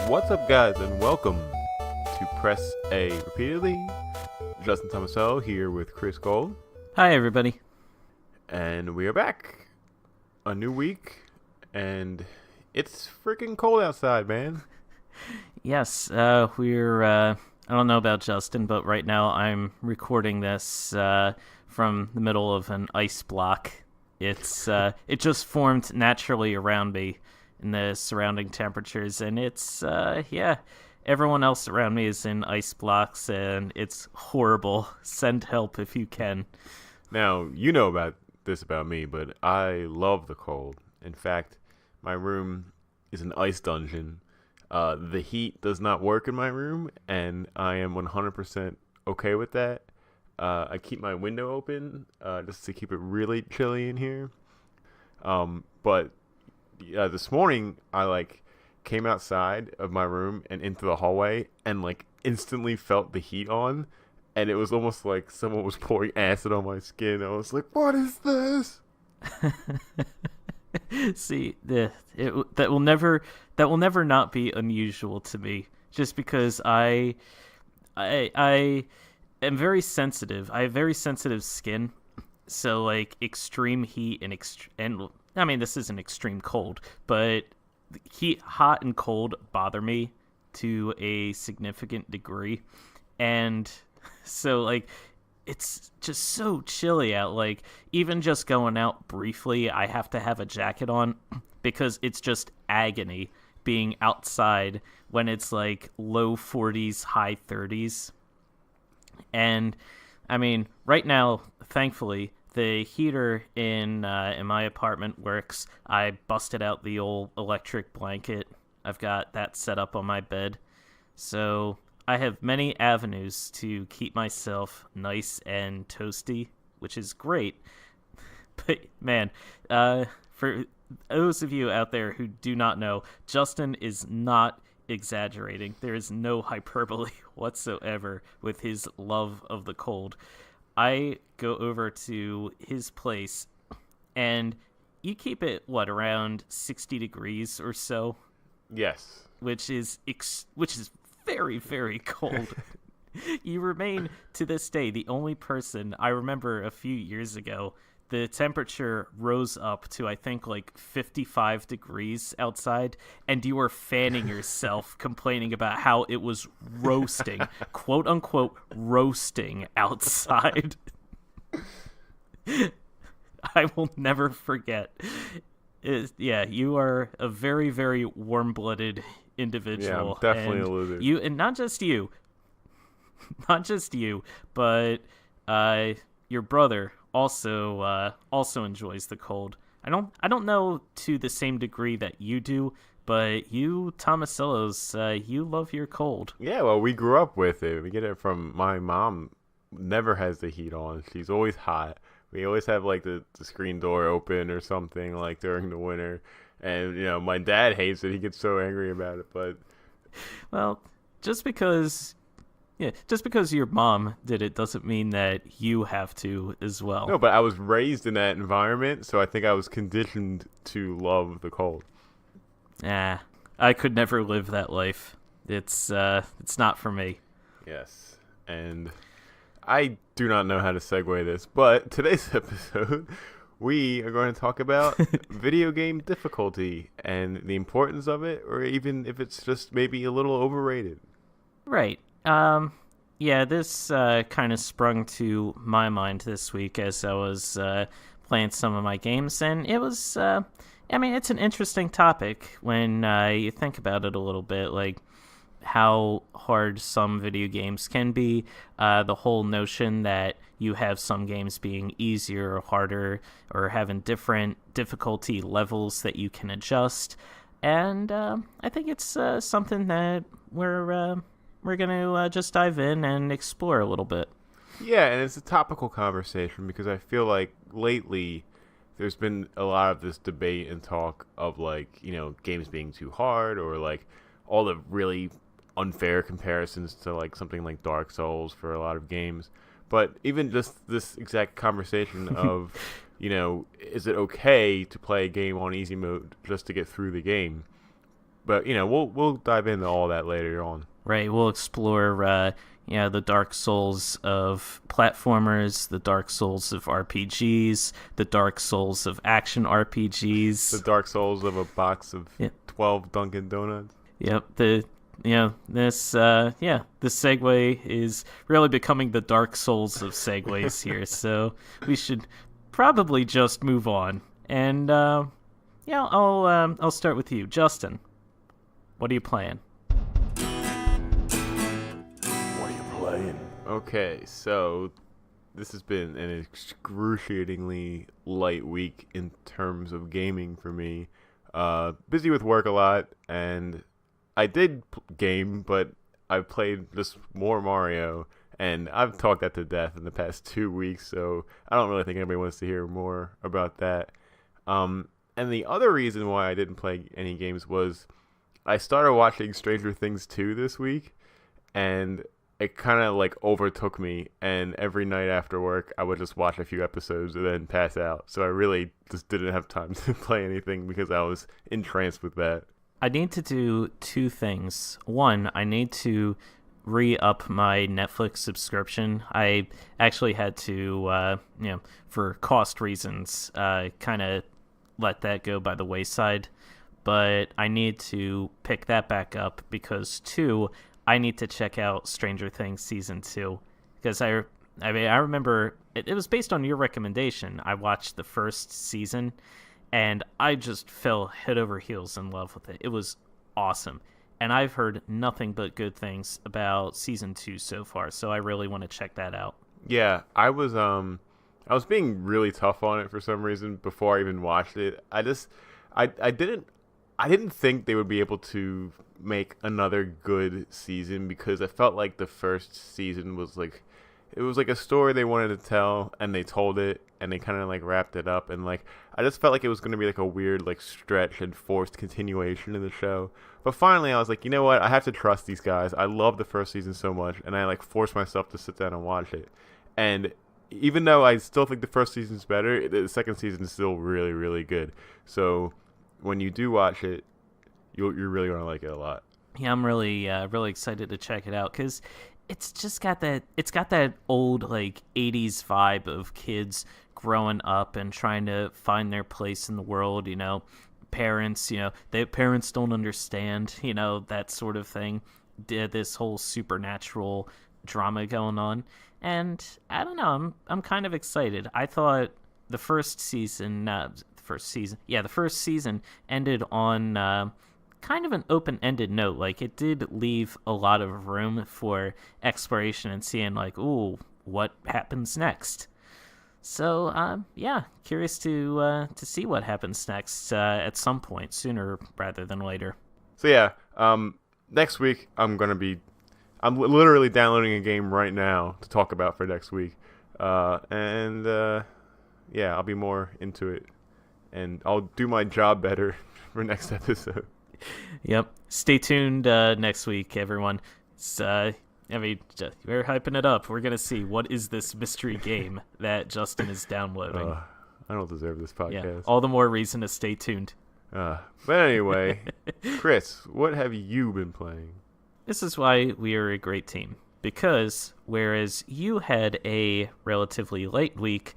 What's up, guys, and welcome to Press A repeatedly. Justin Tomasello here with Chris Gold, Hi, everybody. and we are back. A new week, and it's freaking cold outside, man. Yes, we're. I don't know about Justin, but right now I'm recording this from the middle of an ice block. It just formed naturally around me in the surrounding temperatures, and yeah. Everyone else around me is in ice blocks, and it's horrible. Send help if you can. Now, you know about this about me, but I love the cold. In fact, my room is an ice dungeon. The heat does not work in my room, and I am 100% okay with that. I keep my window open just to keep it really chilly in here. But this morning, I came outside of my room and into the hallway and instantly felt the heat on, and it was almost like someone was pouring acid on my skin. I was like, what is this? See, that will never not be unusual to me. Just because I am very sensitive. I have very sensitive skin, so extreme heat and I mean, this isn't extreme cold, but heat, hot and cold bother me to a significant degree, and so it's just so chilly out. Even just going out briefly, I have to have a jacket on because it's just agony being outside when it's low 40s, high 30s. And I mean, right now, thankfully, the heater in my apartment works. I busted out the old electric blanket. I've got that set up on my bed. So I have many avenues to keep myself nice and toasty, which is great. But man, for those of you out there who do not know, Justin is not exaggerating. There is no hyperbole whatsoever with his love of the cold. I go over to his place, and you keep it, around 60 degrees or so? Yes. Which is very, very cold. You remain, to this day, the only person I remember a few years ago. The temperature rose up to, I think, 55 degrees outside, and you were fanning yourself, complaining about how it was roasting, quote unquote, roasting outside. I will never forget. Yeah, you are a very, very warm-blooded individual. Yeah, I'm definitely a loser. And not just you, but your brother also enjoys the cold. I don't know to the same degree that you do, but you Tomasellos, you love your cold. Yeah, well, we grew up with it. We get it from my mom. Never has the heat on. She's always hot. We always have the screen door open or something during the winter. And my dad hates it. He gets so angry about it. But well, just because your mom did it doesn't mean that you have to as well. no, but I was raised in that environment, so I think I was conditioned to love the cold. I could never live that life. It's not for me. Yes, and I do not know how to segue this, but today's episode, we are going to talk about video game difficulty and the importance of it, or even if it's just maybe a little overrated. Right. Yeah, this kind of sprung to my mind this week as I was playing some of my games, and it was, it's an interesting topic when you think about it a little bit, how hard some video games can be, the whole notion that you have some games being easier or harder, or having different difficulty levels that you can adjust, and I think it's something that we're going to just dive in and explore a little bit. Yeah, and it's a topical conversation because I feel like lately there's been a lot of this debate and talk of games being too hard, or all the really unfair comparisons to something like Dark Souls for a lot of games. But even just this exact conversation of, is it okay to play a game on easy mode just to get through the game? But we'll dive into all that later on. Right, we'll explore the dark souls of platformers, the dark souls of RPGs, the dark souls of action The RPGs. Dark Souls of a box of Yeah. 12 Dunkin' Donuts. Yep, this segue is really becoming the dark souls of segues here. So we should probably just move on. And I'll start with you, Justin. What are you playing? What are you playing? Okay, so this has been an excruciatingly light week in terms of gaming for me. Busy with work a lot, and I did game, but I played just more Mario, and I've talked that to death in the past 2 weeks, so I don't really think anybody wants to hear more about that. And the other reason why I didn't play any games was I started watching Stranger Things 2 this week, and it kind of like overtook me, and every night after work I would just watch a few episodes and then pass out. So I really just didn't have time to play anything because I was entranced with that. I need to do two things. One, I need to re-up my Netflix subscription. I actually had to, for cost reasons, kind of let that go by the wayside. But I need to pick that back up because, two, I need to check out Stranger Things Season 2. Because I remember it was based on your recommendation. I watched the first season, and I just fell head over heels in love with it. It was awesome. And I've heard nothing but good things about Season 2 so far, so I really want to check that out. Yeah, I was being really tough on it for some reason before I even watched it. I didn't think they would be able to make another good season because I felt like the first season was like it was like a story they wanted to tell, and they told it, and they kind of like wrapped it up, and like I just felt like it was going to be like a weird like stretch and forced continuation of the show. But finally I was like, you know what, I have to trust these guys. I love the first season so much, and I like forced myself to sit down and watch it. And even though I still think the first season's better, the second season is still really, really good. So when you do watch it, you're really gonna like it a lot. Yeah, I'm really really excited to check it out because it's got that old like 80s vibe of kids growing up and trying to find their place in the world, parents, their parents don't understand, that sort of thing. This whole supernatural drama going on. And I don't know, I'm kind of excited. I thought the first season ended on kind of an open-ended note. Like, it did leave a lot of room for exploration and seeing, like, ooh, what happens next? So, curious to see what happens next at some point, sooner rather than later. So yeah, next week I'm literally downloading a game right now to talk about for next week, and I'll be more into it, and I'll do my job better for next episode. Yep. Stay tuned next week, everyone. We're hyping it up. We're going to see what is this mystery game that Justin is downloading. I don't deserve this podcast. Yeah, all the more reason to stay tuned. But anyway, Chris, what have you been playing? This is why we are a great team. Because whereas you had a relatively light week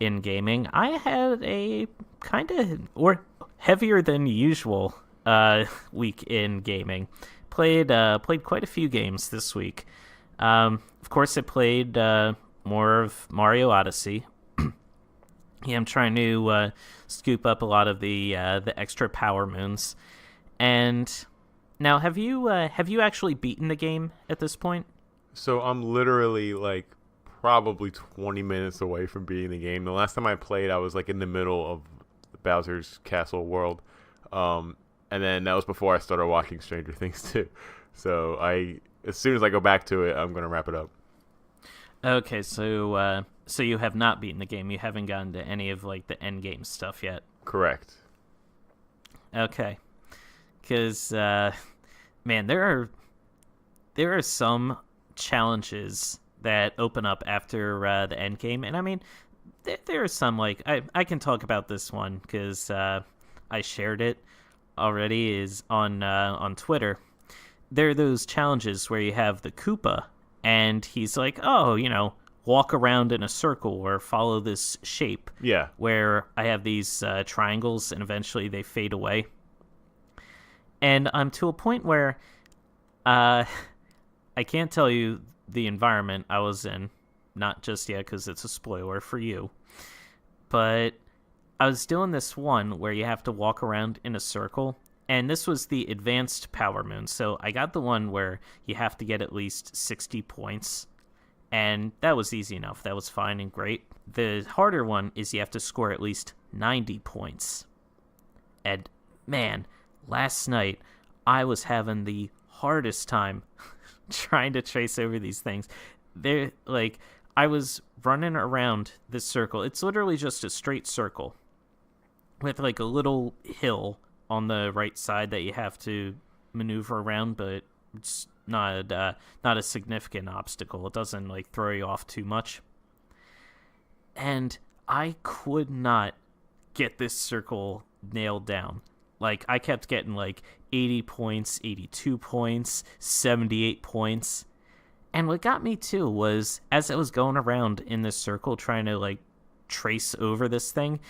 in gaming, I had a kind of, or heavier than usual week in gaming. Played quite a few games this week. Of course, I played more of Mario Odyssey. Yeah, I'm trying to scoop up a lot of the extra power moons. And now, have you actually beaten the game at this point? So I'm literally like probably 20 minutes away from beating the game. The last time I played, I was like in the middle of Bowser's Castle world. And then that was before I started watching Stranger Things too. So as soon as I go back to it, I'm gonna wrap it up. Okay, so you have not beaten the game. You haven't gotten to any of like the end game stuff yet. Correct. Okay, because man, there are some challenges that open up after the end game, and I mean, there are some like I can talk about this one because I shared it. already is on Twitter. There are those challenges where you have the Koopa, and he's like, oh, walk around in a circle or follow this shape. Yeah. Where I have these triangles, and eventually they fade away. And I'm to a point where I can't tell you the environment I was in, not just yet because it's a spoiler for you. But I was doing this one where you have to walk around in a circle, and this was the advanced Power Moon. So I got the one where you have to get at least 60 points, and that was easy enough. That was fine and great. The harder one is you have to score at least 90 points. And man, last night I was having the hardest time trying to trace over these things. They're like, I was running around this circle. It's literally just a straight circle with like a little hill on the right side that you have to maneuver around, but it's not a significant obstacle. It doesn't like throw you off too much. And I could not get this circle nailed down. Like, I kept getting like 80 points, 82 points, 78 points. And what got me too was, as I was going around in this circle trying to like trace over this thing,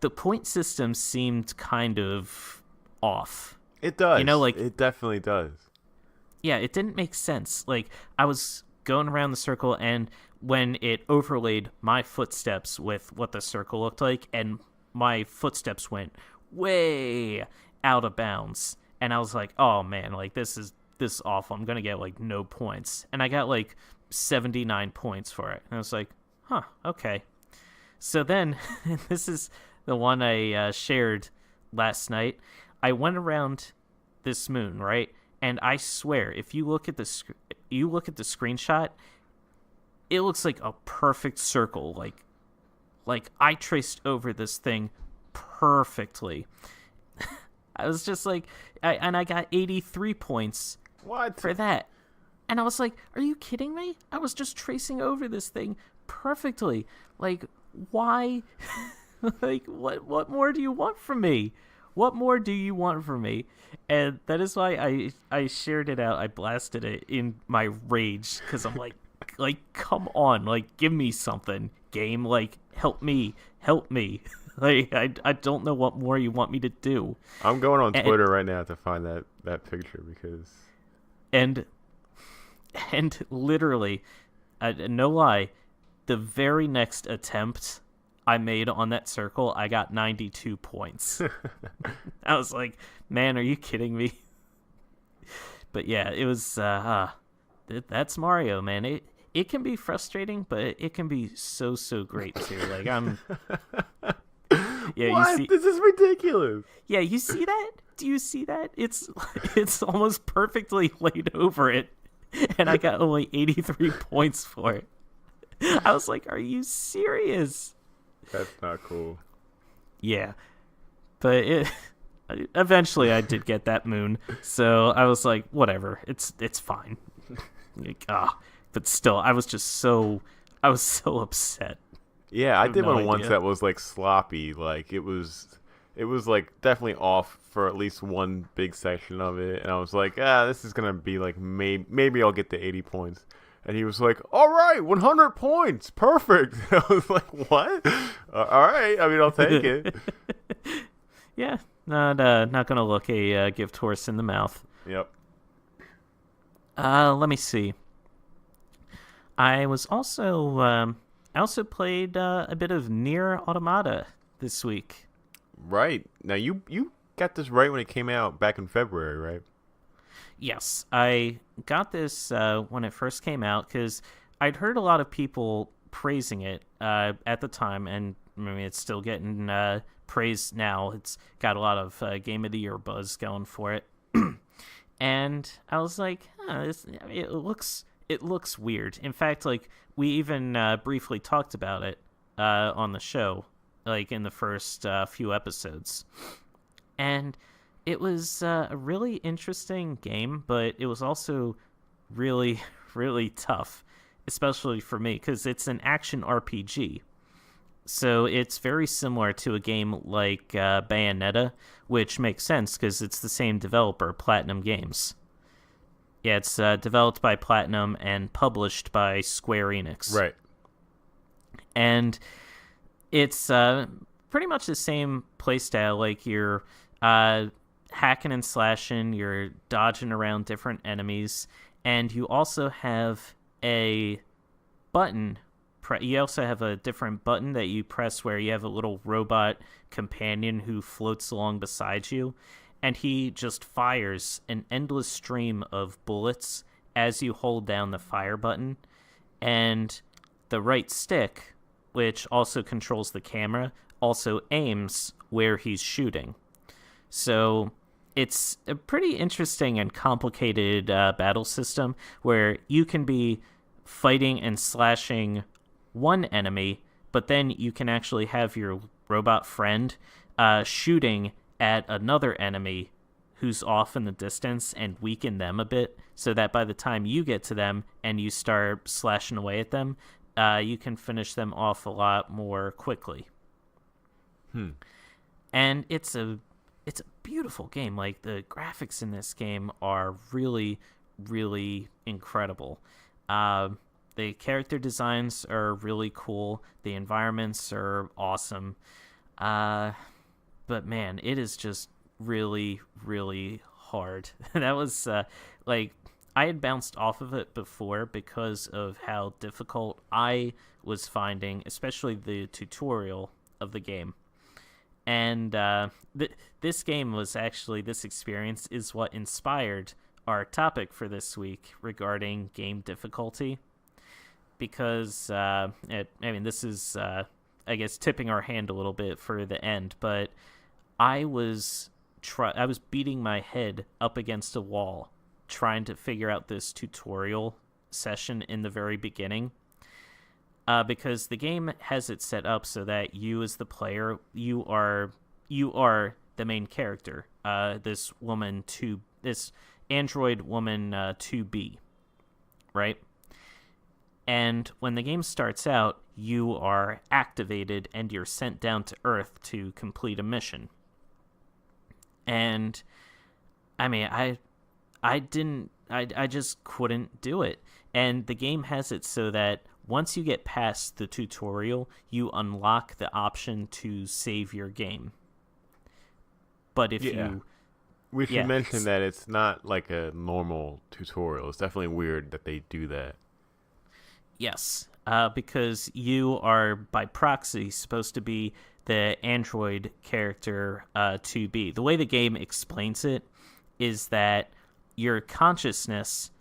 the point system seemed kind of off. It does. Like, it definitely does. Yeah, it didn't make sense. Like, I was going around the circle, and when it overlaid my footsteps with what the circle looked like, and my footsteps went way out of bounds, and I was like, oh man, like this is awful. I'm gonna get like no points. And I got like 79 points for it, and I was like, huh, okay. So then this is the one I shared last night. I went around this moon, right? And I swear, if you look at the screenshot, it looks like a perfect circle. Like I traced over this thing perfectly. I was just like, I got 83 points. What? For that. And I was like, are you kidding me? I was just tracing over this thing perfectly. Like, why? Like, what more do you want from me? What more do you want from me? And that is why I shared it out. I blasted it in my rage because I'm like, come on, like, give me something, game. Like, help me. Like, I don't know what more you want me to do. I'm going on Twitter right now to find that picture because... And literally, no lie, the very next attempt I made on that circle, I got 92 points. I was like, man, are you kidding me? But yeah, it was, that's Mario, man. It can be frustrating, but it can be so great too. Like, I'm... Yeah, what? This is ridiculous. Yeah, you see that? Do you see that? It's almost perfectly laid over it, and I got only 83 points for it. I was like, are you serious? That's not cool. Yeah, but eventually I did get that moon, so I was like, whatever, it's fine. Like, but still, I was so upset. Yeah, I did no one once idea. that was like sloppy. Like it was like definitely off for at least one big section of it, and I was like, this is gonna be like maybe I'll get the 80 points. And he was like, all right, 100 points, perfect. I was like, what? All right, I mean, I'll take it. Yeah, not gonna look a gift horse in the mouth. Yep. Let me see. I also played a bit of Neir Automata this week. Right. Now, you got this right when it came out back in February, right? Yes, I got this when it first came out because I'd heard a lot of people praising it at the time, and I mean, it's still getting praise now. It's got a lot of Game of the Year buzz going for it. And I was like, it looks weird. In fact, like, we even briefly talked about it on the show, like in the first few episodes. And it was a really interesting game, but it was also really, really tough, especially for me, because it's an action RPG. So it's very similar to a game like Bayonetta, which makes sense because it's the same developer, Platinum Games. Yeah, it's developed by Platinum and published by Square Enix. Right. And it's pretty much the same playstyle. Like you're hacking and slashing, you're dodging around different enemies, and you also have a button. You also have a different button that you press where you have a little robot companion who floats along beside you, and he just fires an endless stream of bullets as you hold down the fire button. And the right stick, which also controls the camera, also aims where he's shooting. So it's a pretty interesting and complicated battle system where you can be fighting and slashing one enemy, but then you can actually have your robot friend shooting at another enemy who's off in the distance and weaken them a bit so that by the time you get to them and you start slashing away at them, you can finish them off a lot more quickly. And it's a beautiful game. Like the graphics in this game are really, really incredible. The character designs are really cool. The environments are awesome. But man, it is just really, really hard. That was like I had bounced off of it before because of how difficult I was finding, especially the tutorial of the game. And this game was actually, this experience is what inspired our topic for this week regarding game difficulty. Because, this is, I guess, tipping our hand a little bit for the end, but I was beating my head up against a wall trying to figure out this tutorial session in the very beginning. Because the game has it set up so that you, as the player, you are the main character. This android woman 2B, right? And when the game starts out, you are activated and you're sent down to Earth to complete a mission. And I mean, I just couldn't do it. And the game has it so that once you get past the tutorial, you unlock the option to save your game. But if you... We should mention that it's not like a normal tutorial. It's definitely weird that they do that. Yes, because you are, by proxy, supposed to be the android character 2B. The way the game explains it is that your consciousness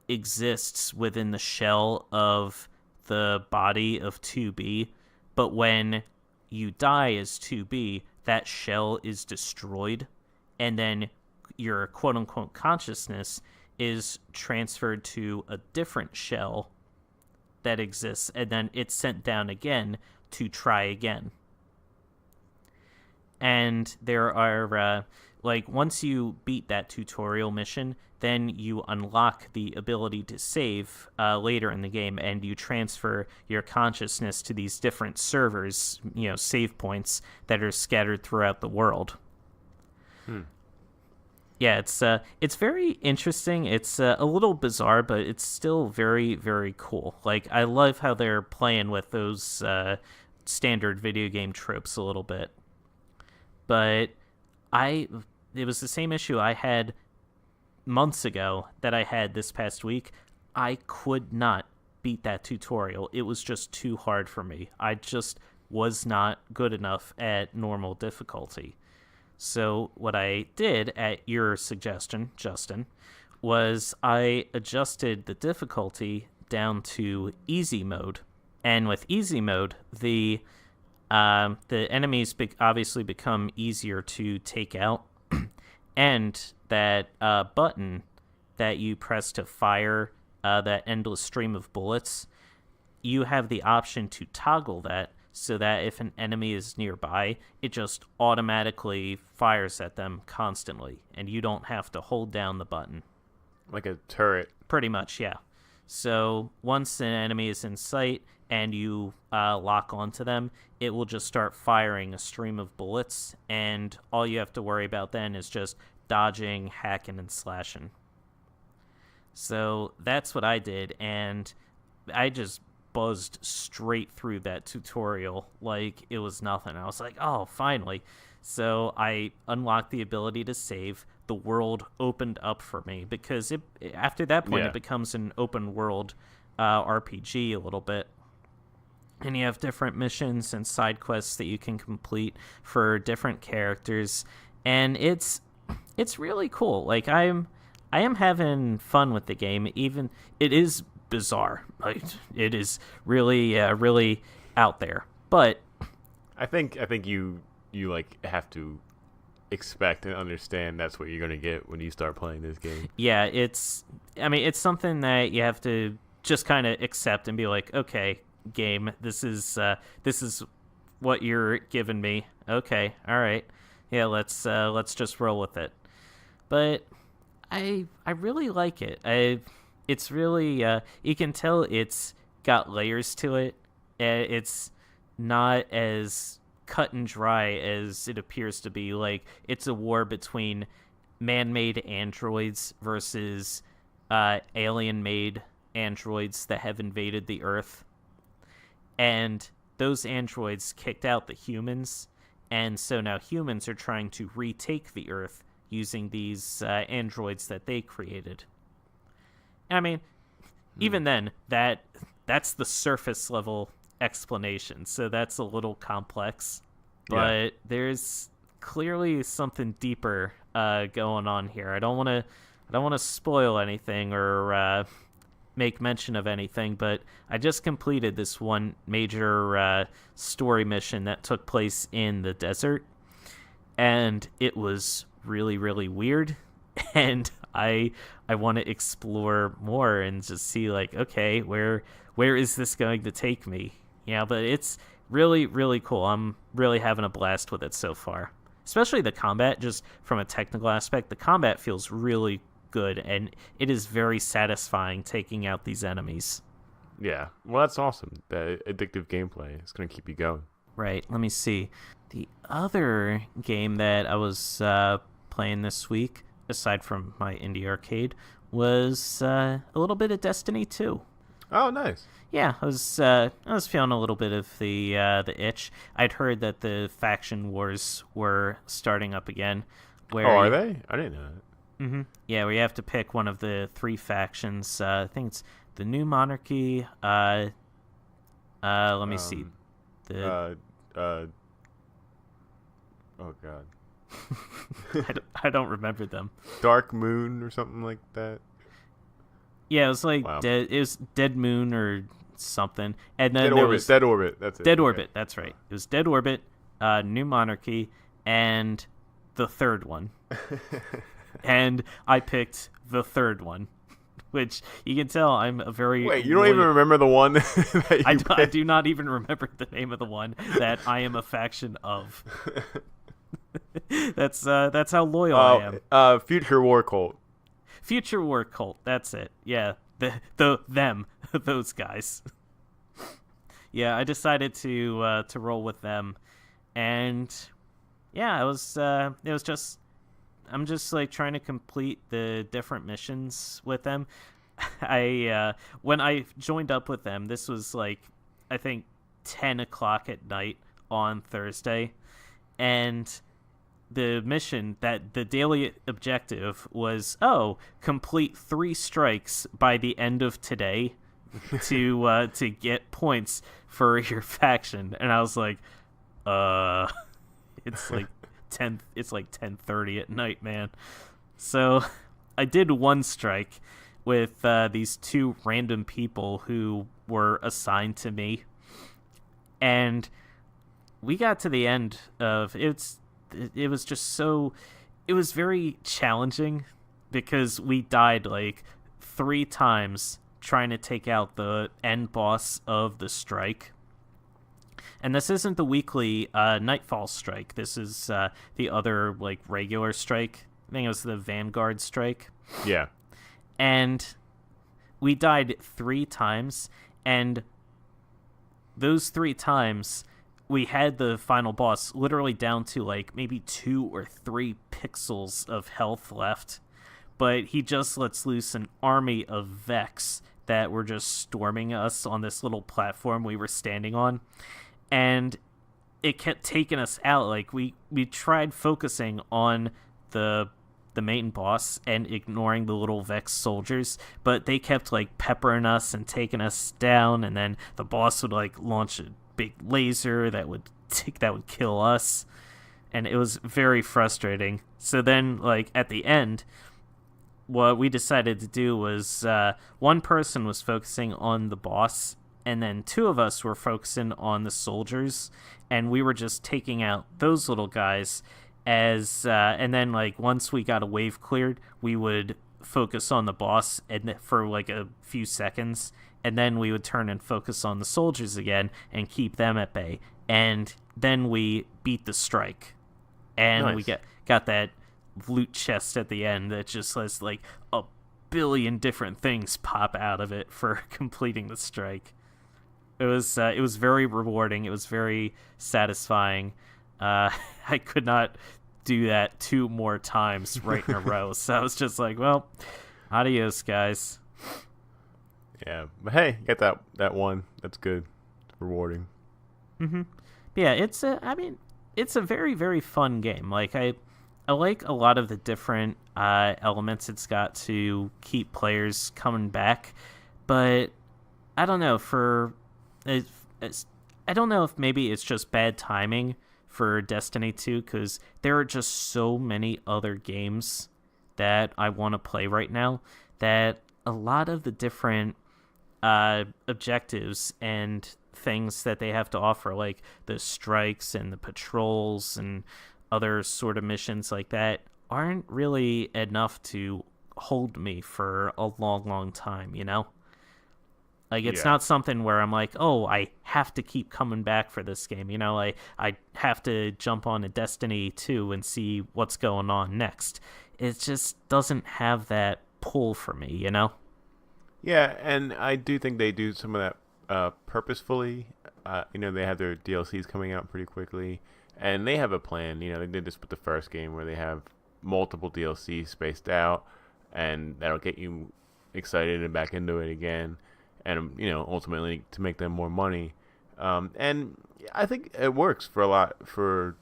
exists within the shell of the body of 2B, but when you die as 2B, that shell is destroyed, and then your quote-unquote consciousness is transferred to a different shell that exists, and then it's sent down again to try again. And there are, once you beat that tutorial mission, then you unlock the ability to save later in the game, and you transfer your consciousness to these different servers, save points that are scattered throughout the world. Yeah, it's very interesting. It's a little bizarre, but it's still very, very cool. Like, I love how they're playing with those standard video game tropes a little bit. But it was the same issue I had months ago that I had this past week. I could not beat that tutorial. It was just too hard for me. I just was not good enough at normal difficulty. So what I did, at your suggestion, Justin, was I adjusted the difficulty down to easy mode. And with easy mode, the enemies obviously become easier to take out. And that button that you press to fire that endless stream of bullets, you have the option to toggle that so that if an enemy is nearby, it just automatically fires at them constantly, and you don't have to hold down the button. Like a turret. Pretty much, yeah. So once an enemy is in sight and you lock onto them, it will just start firing a stream of bullets, and all you have to worry about then is just dodging, hacking, and slashing. So that's what I did, and I just buzzed straight through that tutorial like it was nothing. I was like, oh, finally. So I unlocked the ability to save. The world opened up for me because after that point, Yeah. it becomes an open world RPG a little bit. And you have different missions and side quests that you can complete for different characters, and it's really cool. Like I am having fun with the game. Even it is bizarre. Like it is really really out there. But I think you like have to expect and understand that's what you're gonna get when you start playing this game. yeah, it's something that you have to just kind of accept and be like, okay, game, this is what you're giving me. Okay, all right, yeah, let's just roll with it. But I really like it. It's really you can tell it's got layers to it. It's not as cut and dry as it appears to be. Like it's a war between man-made androids versus alien-made androids that have invaded the Earth, and those androids kicked out the humans, and so now humans are trying to retake the Earth using these androids that they created. I mean, even then, that's the surface level explanation, so that's a little complex. Yeah. But there's clearly something deeper going on here. I don't want to spoil anything or make mention of anything, but I just completed this one major story mission that took place in the desert, and it was really, really weird. And I want to explore more and just see like, okay, where is this going to take me? Yeah, but it's really, really cool. I'm really having a blast with it so far. Especially the combat, just from a technical aspect, the combat feels really good, and it is very satisfying taking out these enemies. Yeah. Well, that's awesome. That addictive gameplay is gonna keep you going. Right, let me see. The other game that I was playing this week, aside from my indie arcade, was a little bit of Destiny 2. Oh, nice. Yeah, I was feeling a little bit of the itch. I'd heard that the faction wars were starting up again. Where Oh, are they? I didn't know that. Yeah, where you have to pick one of the three factions. I think it's the New Monarchy. Let me see. The Oh God. I don't remember them. Dark Moon or something like that. Yeah, it was like Wow. It was Dead Moon or something, and then Dead there Orbit. was Dead Orbit. That's it. Dead Okay. Orbit. That's right. It was Dead Orbit, New Monarchy, and the third one. And I picked the third one, which you can tell I'm a very Wait, you don't even remember the one that you I picked? do not even remember the name of the one that I am a faction of. That's how loyal I am. Future War Cult. Future War Cult. That's it. Yeah, them those guys. Yeah, I decided to roll with them, and yeah, it was just I'm just like trying to complete the different missions with them. I when I joined up with them, this was like I think 10 o'clock at night on Thursday, and the mission that the daily objective was complete 3 strikes by the end of today to get points for your faction. And I was like, it's like 10:30 at night, man. So I did 1 strike with these 2 random people who were assigned to me, and we got to the end of it was just so it was very challenging because we died like 3 times trying to take out the end boss of the strike. And this isn't the weekly Nightfall strike. This is the other like regular strike. I think it was the Vanguard strike. Yeah. And we died 3 times, and those 3 times we had the final boss literally down to like maybe 2 or 3 pixels of health left, but he just lets loose an army of Vex that were just storming us on this little platform we were standing on, and it kept taking us out. Like we tried focusing on the the main boss and ignoring the little Vex soldiers, but they kept like peppering us and taking us down, and then the boss would like launch a big laser that would kill us, and it was very frustrating. So then, like at the end, what we decided to do was one person was focusing on the boss, and then two of us were focusing on the soldiers, and we were just taking out those little guys. And then like once we got a wave cleared, we would focus on the boss and for like a few seconds, and then we would turn and focus on the soldiers again and keep them at bay. And then we beat the strike, and Nice. we got that loot chest at the end that just has like a billion different things pop out of it for completing the strike. It was very rewarding. It was very satisfying. I could not do that 2 more times right in a row. So I was just like, well, adios, guys. Yeah, but hey, get that one. That's good. It's rewarding. Mm-hmm. Yeah, it's a very, very fun game. Like I like a lot of the different elements it's got to keep players coming back, but I don't know I don't know if maybe it's just bad timing for Destiny 2, because there are just so many other games that I want to play right now that a lot of the different objectives and things that they have to offer, like the strikes and the patrols and other sort of missions like that, aren't really enough to hold me for a long, long time, you know? Like, it's Yeah. not something where I'm like, oh, I have to keep coming back for this game. You know, I have to jump on a Destiny 2 and see what's going on next. It just doesn't have that pull for me, you know? Yeah, and I do think they do some of that purposefully. They have their DLCs coming out pretty quickly, and they have a plan. They did this with the first game where they have multiple DLCs spaced out, and that'll get you excited and back into it again, and ultimately to make them more money. And I think it works for a lot for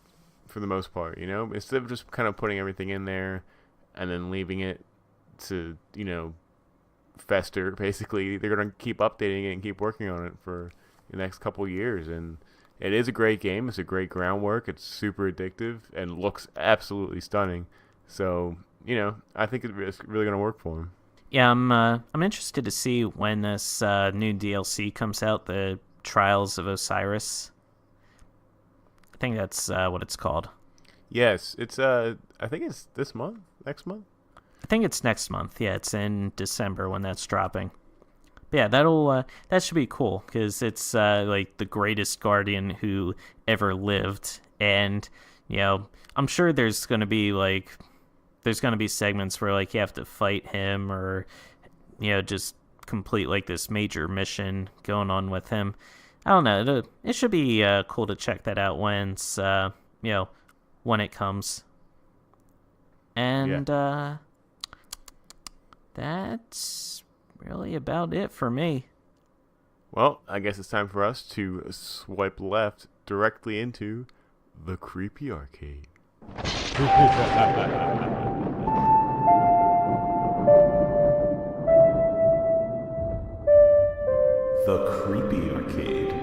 the most part. Instead of just kind of putting everything in there and then leaving it to fester. Basically, they're gonna keep updating it and keep working on it for the next couple years. And it is a great game. It's a great groundwork. It's super addictive and looks absolutely stunning. So I think it's really gonna work for them. Yeah, I'm interested to see when this new DLC comes out, the Trials of Osiris. I think that's what it's called. Yes, it's I think it's this month, next month. I think it's next month. Yeah, it's in December when that's dropping. But yeah, that should be cool, because it's like the greatest guardian who ever lived, and I'm sure there's gonna be segments where like you have to fight him, or just complete like this major mission going on with him. I don't know. It should be cool to check that out when it comes. And Yeah. That's really about it for me. Well, I guess it's time for us to swipe left directly into the creepy arcade. The creepy arcade.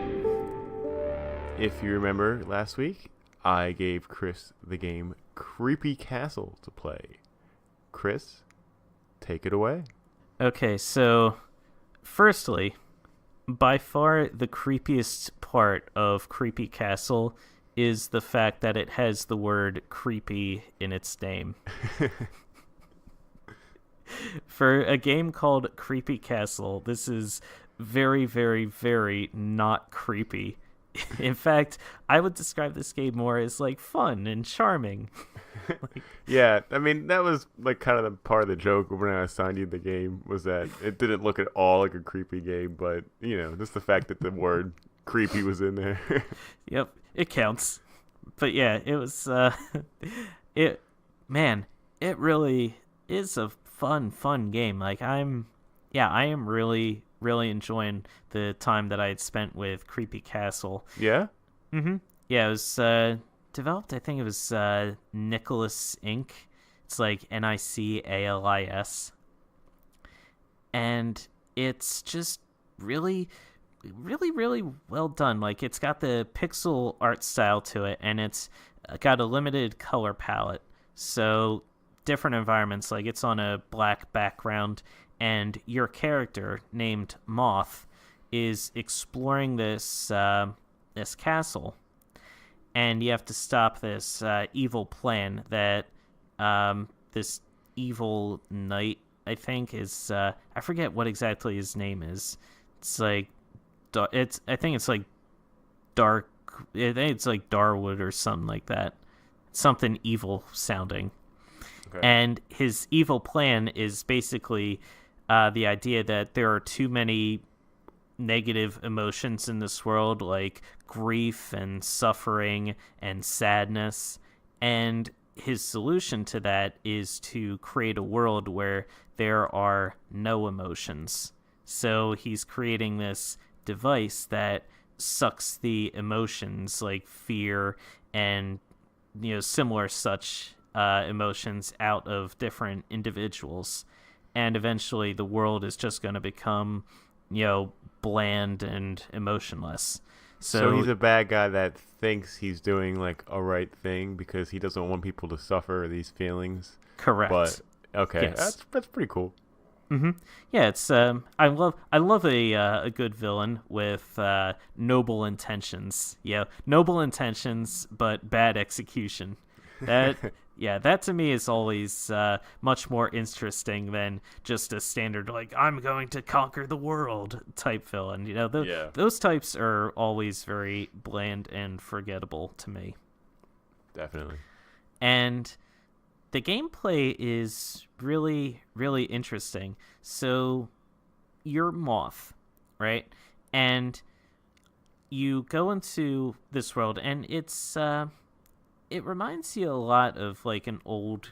If you remember last week, I gave Chris the game Creepy Castle to play. Chris, take it away. Okay, so firstly, by far the creepiest part of Creepy Castle is the fact that it has the word creepy in its name. For a game called Creepy Castle, this is very, very, very not creepy. In fact, I would describe this game more as like fun and charming. Like, Yeah, I mean that was like kind of the part of the joke when I assigned you the game was that it didn't look at all like a creepy game, but just the fact that the word creepy was in there. yep, it counts. But yeah, it was it man, it really is a fun game. Like I am really enjoying the time that I had spent with Creepy Castle. Yeah. Yeah, it was developed, I think it was Nicholas Inc. It's like Nicalis, and it's just really well done. Like it's got the pixel art style to it, and it's got a limited color palette. So different environments, like it's on a black background, and your character named Moth is exploring this castle, and you have to stop this evil plan that this evil knight, I think, is I forget what exactly his name is. It's like it's I think it's like dark. I think it's like Darwood or something like that. Something evil sounding. Okay. And his evil plan is basically the idea that there are too many negative emotions in this world, like grief and suffering and sadness. And his solution to that is to create a world where there are no emotions. So he's creating this device that sucks the emotions like fear and similar such emotions out of different individuals, and eventually the world is just going to become bland and emotionless. So So he's a bad guy that thinks he's doing like a right thing because he doesn't want people to suffer these feelings. But correct. okay, Yes. that's pretty cool. Yeah, it's I love a good villain with noble intentions. Yeah, noble intentions but bad execution. That yeah, that to me is always much more interesting than just a standard like I'm going to conquer the world type villain. Yeah, Those types are always very bland and forgettable to me. definitely. And the gameplay is really interesting. So you're Moth, right? And you go into this world, and it reminds you a lot of like an old,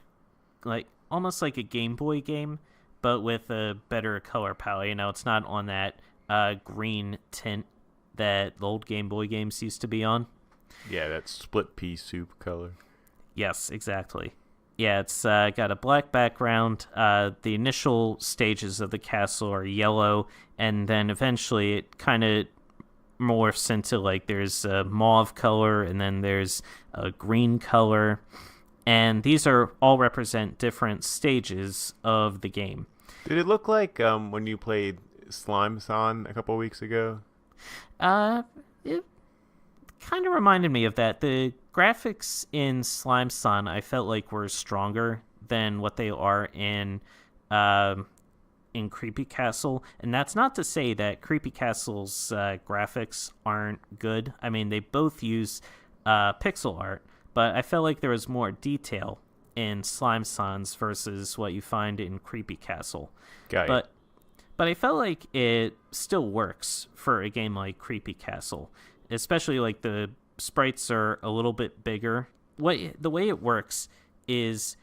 like almost like a Game Boy game, but with a better color palette. It's not on that green tint that the old Game Boy games used to be on. Yeah, that split pea soup color. Yes, exactly. Yeah, it's got a black background. The initial stages of the castle are yellow, and then eventually it kind of morphs into like there's a mauve color, and then there's a green color, and these are all represent different stages of the game. Did it look like when you played Slime Son a couple weeks ago? It kind of reminded me of that. The graphics in Slime Son I felt like were stronger than what they are in Creepy Castle, and that's not to say that Creepy Castle's graphics aren't good. I mean, they both use pixel art, but I felt like there was more detail in Slime Sons versus what you find in Creepy Castle. Got it. But I felt like it still works for a game like Creepy Castle, especially like the sprites are a little bit bigger. The way it works is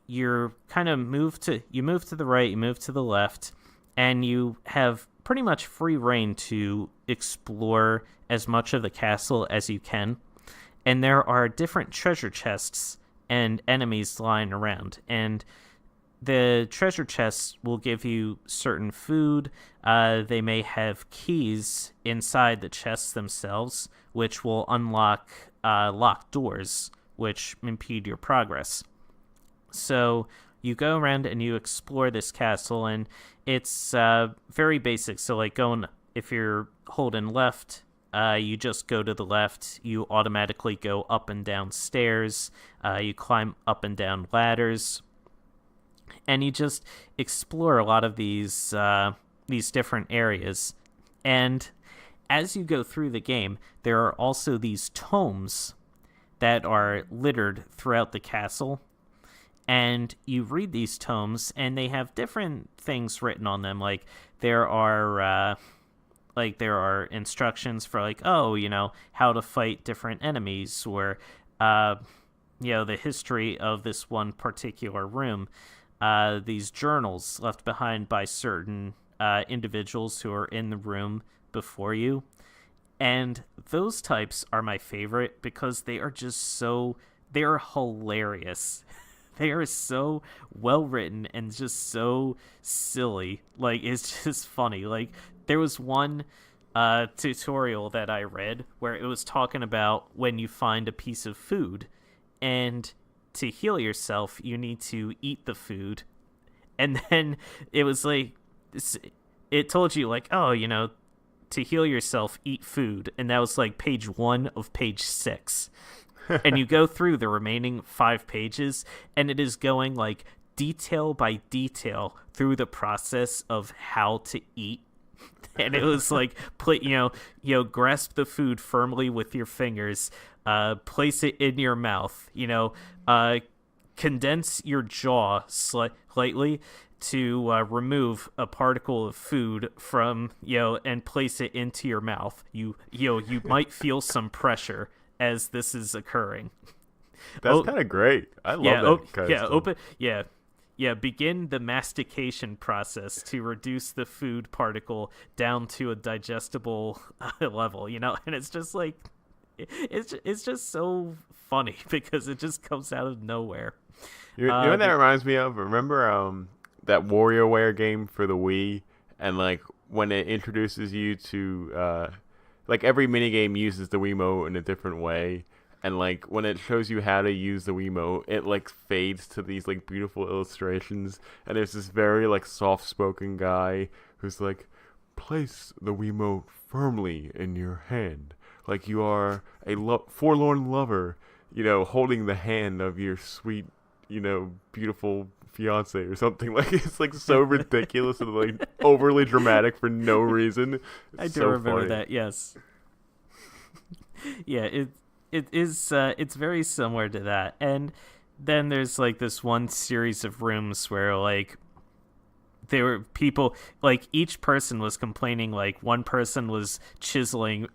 you're kind of move to the right, you move to the left, and you have pretty much free reign to explore as much of the castle as you can. And there are different treasure chests and enemies lying around, and the treasure chests will give you certain food. They may have keys inside the chests themselves, which will unlock locked doors, which impede your progress. So you go around and you explore this castle, and it's very basic. So like if you're holding left, you just go to the left. You automatically go up and down stairs. You climb up and down ladders, and you just explore a lot of these different areas. And as you go through the game, there are also these tomes that are littered throughout the castle. And you read these tomes, and they have different things written on them. There are instructions for how to fight different enemies, or the history of this one particular room. These journals left behind by certain individuals who are in the room before you. And those types are my favorite because they're hilarious. They are so well written and just so silly. Like, it's just funny. Like, there was one tutorial that I read where it was talking about when you find a piece of food, and to heal yourself, you need to eat the food. And then it was like, it told you, like, oh, to heal yourself, eat food. And that was like page 1 of page 6. And you go through the remaining 5 pages, and it is going like detail by detail through the process of how to eat. And it was like, grasp the food firmly with your fingers, place it in your mouth, condense your jaw slightly to remove a particle of food from, and place it into your mouth. You might feel some pressure as this is occurring. That's kind of great. I love that kind of stuff. Begin the mastication process to reduce the food particle down to a digestible level, and it's just like, it's just so funny because it just comes out of nowhere. You know what that reminds me of? Remember that WarioWare game for the Wii? And like when it introduces you to like every minigame uses the Wiimote in a different way. And like when it shows you how to use the Wiimote, it like fades to these like beautiful illustrations. And there's this very like soft-spoken guy who's like, place the Wiimote firmly in your hand, like you are a forlorn lover, holding the hand of your sweet, beautiful fiance or something. Like, it's like so ridiculous and like overly dramatic for no reason. I do remember that. Yes. Yeah, it's very similar to that. And then there's like this one series of rooms where like there were people, like each person was complaining, like one person was chiseling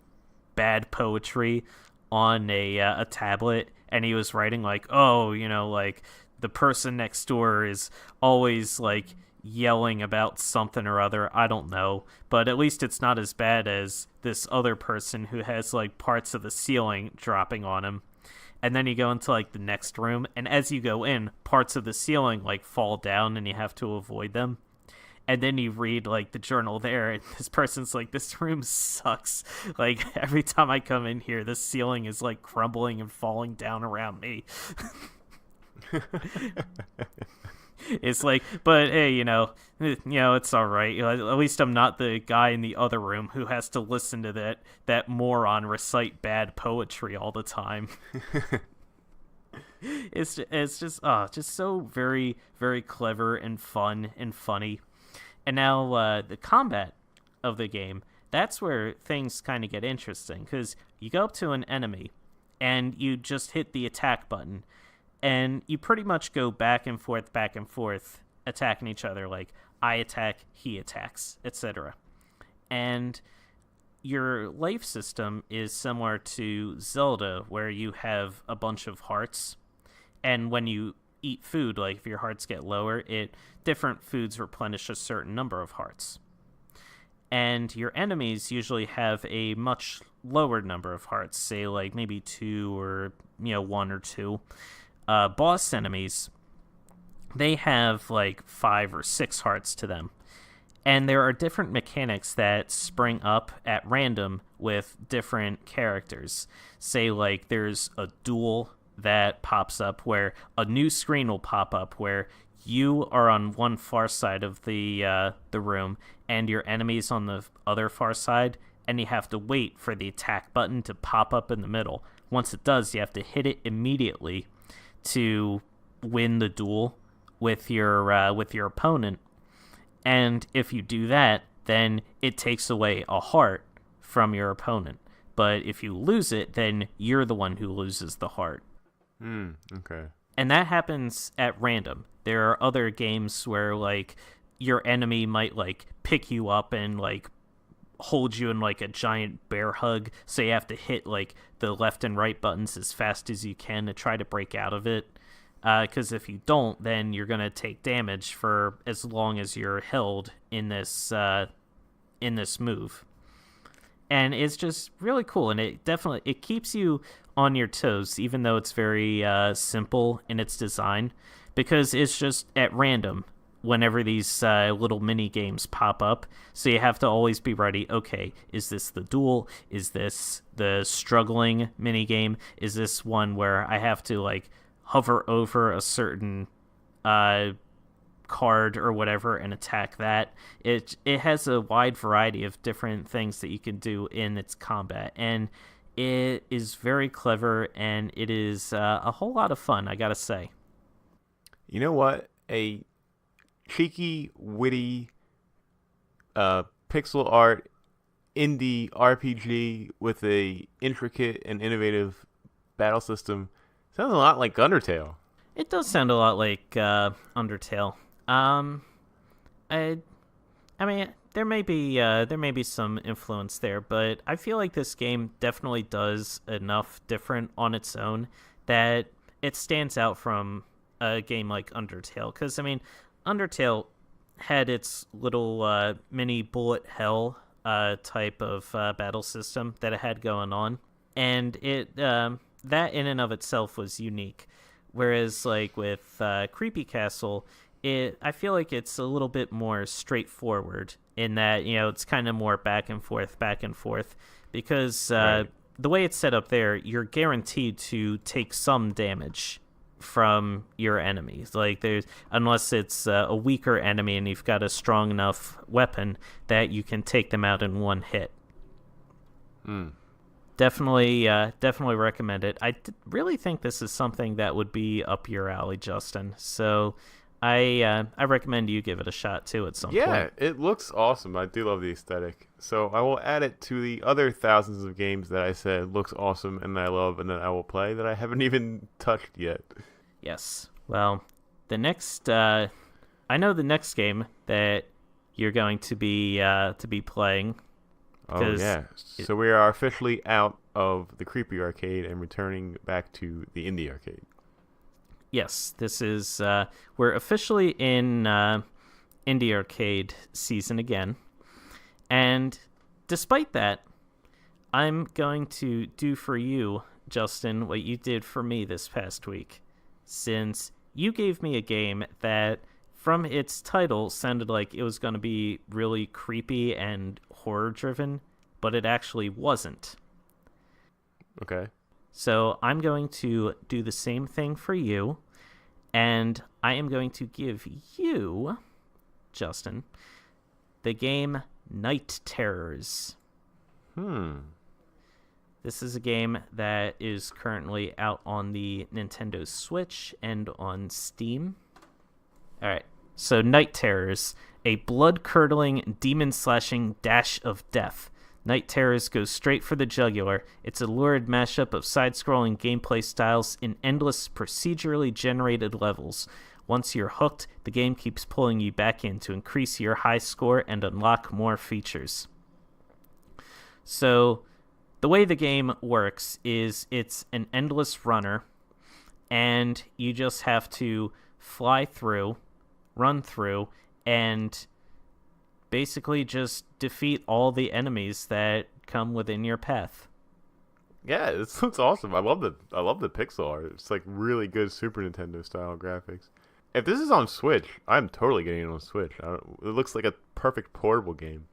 bad poetry on a tablet, and he was writing like, oh, like the person next door is always like yelling about something or other. I don't know, but at least it's not as bad as this other person who has like parts of the ceiling dropping on him. And then you go into like the next room, and as you go in, parts of the ceiling like fall down and you have to avoid them. And then you read like the journal there, and this person's like, this room sucks. Like, every time I come in here, the ceiling is like crumbling and falling down around me. It's like, but hey, it's all right. At least I'm not the guy in the other room who has to listen to that moron recite bad poetry all the time. It's just so very, very clever and fun and funny. And now the combat of the game, that's where things kind of get interesting, because you go up to an enemy and you just hit the attack button, and you pretty much go back and forth, attacking each other, like I attack, he attacks, etc. And your life system is similar to Zelda, where you have a bunch of hearts, and when you eat food, like if your hearts get lower, different foods replenish a certain number of hearts. And your enemies usually have a much lower number of hearts, say like maybe 2 or 1 or 2. Boss enemies, they have like 5 or 6 hearts to them. And there are different mechanics that spring up at random with different characters. Say like there's a duel that pops up where a new screen will pop up where you are on one far side of the room and your enemy's on the other far side, and you have to wait for the attack button to pop up in the middle. Once it does, you have to hit it immediately to win the duel with your opponent. And if you do that, then it takes away a heart from your opponent. but if you lose it, then you're the one who loses the heart. Okay. And that happens at random. There are other games where like your enemy might like pick you up and like hold you in like a giant bear hug, so you have to hit like the left and right buttons as fast as you can to try to break out of it. Because if you don't, then you're gonna take damage for as long as you're held in this move. And it's just really cool, and it keeps you on your toes, even though it's very simple in its design, because it's just at random whenever these little mini games pop up. So you have to always be ready. Okay, is this the duel? Is this the struggling mini game? Is this one where I have to like hover over a certain card or whatever and attack that? It has a wide variety of different things that you can do in its combat, and it is very clever, and it is a whole lot of fun, I gotta say. You know what? A cheeky, witty, pixel art indie RPG with a intricate and innovative battle system sounds a lot like Undertale. It does sound a lot like Undertale. I mean, there may be some influence there, but I feel like this game definitely does enough different on its own that it stands out from a game like Undertale. Because I mean, Undertale had its little mini bullet hell type of battle system that it had going on, and it that in and of itself was unique. Whereas like with Creepy Castle, I feel like it's a little bit more straightforward in that, you know, it's kind of more back and forth, because Right. the way it's set up there, you're guaranteed to take some damage from your enemies. Like unless it's a weaker enemy and you've got a strong enough weapon that you can take them out in one hit. Definitely recommend it. Really think this is something that would be up your alley, Justin. So I recommend you give it a shot too at some Yeah, point. it looks awesome. I do love the aesthetic. So I will add it to the other thousands of games that I said looks awesome and that I love and that I will play that I haven't even touched yet. Yes. Well, the next I know the next game that you're going to be playing. Oh yeah. So we are officially out of the creepy arcade and returning back to the indie arcade. Yes, this is we're officially in indie arcade season again. And despite that, I'm going to do for you, Justin, what you did for me this past week. Since you gave me a game that, from its title, sounded like it was going to be really creepy and horror-driven, but it actually wasn't. Okay. So I'm going to do the same thing for you, and I am going to give you, Justin, the game Night Terrors. This is a game that is currently out on the Nintendo Switch and on Steam. All right, so Night Terrors, a blood-curdling, demon-slashing dash of death. Night Terrors goes straight for the jugular. It's a lurid mashup of side-scrolling gameplay styles in endless, procedurally generated levels. Once you're hooked, the game keeps pulling you back in to increase your high score and unlock more features. So, the way the game works is it's an endless runner, and you just have to fly through, run through, and basically just defeat all the enemies that come within your path. Yeah, this looks awesome. I love the pixel art. It's like really good Super Nintendo style graphics. If this is on Switch, I'm totally getting it on Switch. It looks like a perfect portable game.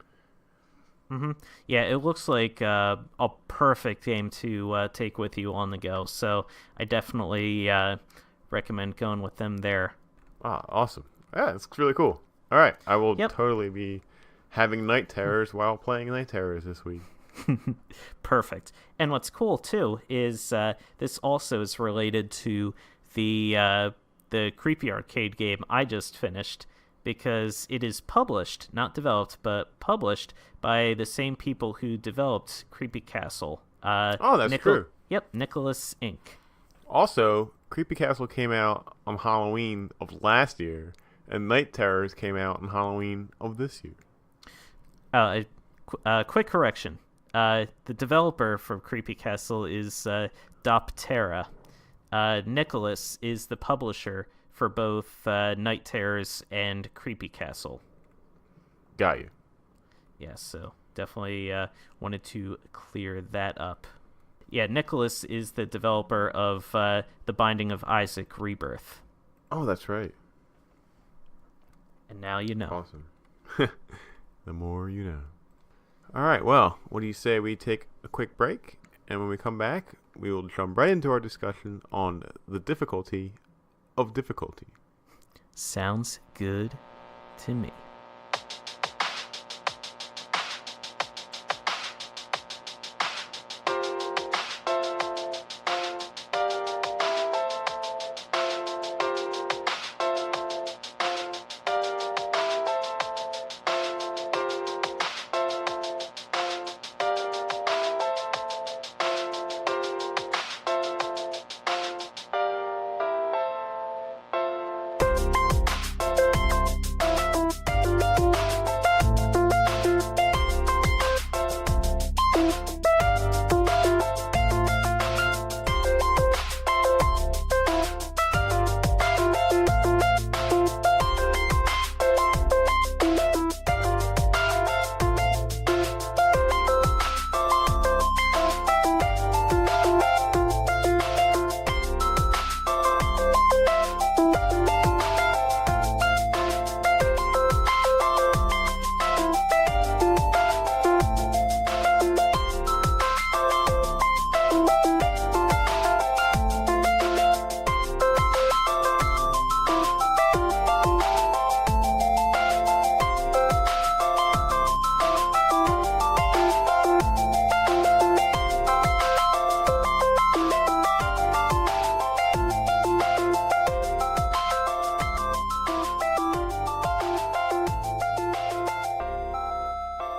Yeah, it looks like a perfect game to take with you on the go. So I definitely recommend going with them there. Ah, awesome. Yeah, it's really cool. All right, I will Yep. totally be having Night Terrors while playing Night Terrors this week. Perfect. And what's cool too is this also is related to the creepy arcade game I just finished, because it is published, not developed, but published by the same people who developed Creepy Castle Oh, that's true. Yep, Nicholas Inc. Also, Creepy Castle came out on Halloween of last year, and Night Terrors came out on Halloween of this year. Uh, quick correction. The developer for Creepy Castle is Doptera. Nicholas is the publisher for both Night Terrors and Creepy Castle. Got you. Yeah, so definitely wanted to clear that up. Yeah, Nicholas is the developer of The Binding of Isaac Rebirth. Oh, that's right. And now you know. Awesome. The more you know. All right, well, what do you say we take a quick break? And when we come back, we will jump right into our discussion on the difficulty of difficulty. Sounds good to me.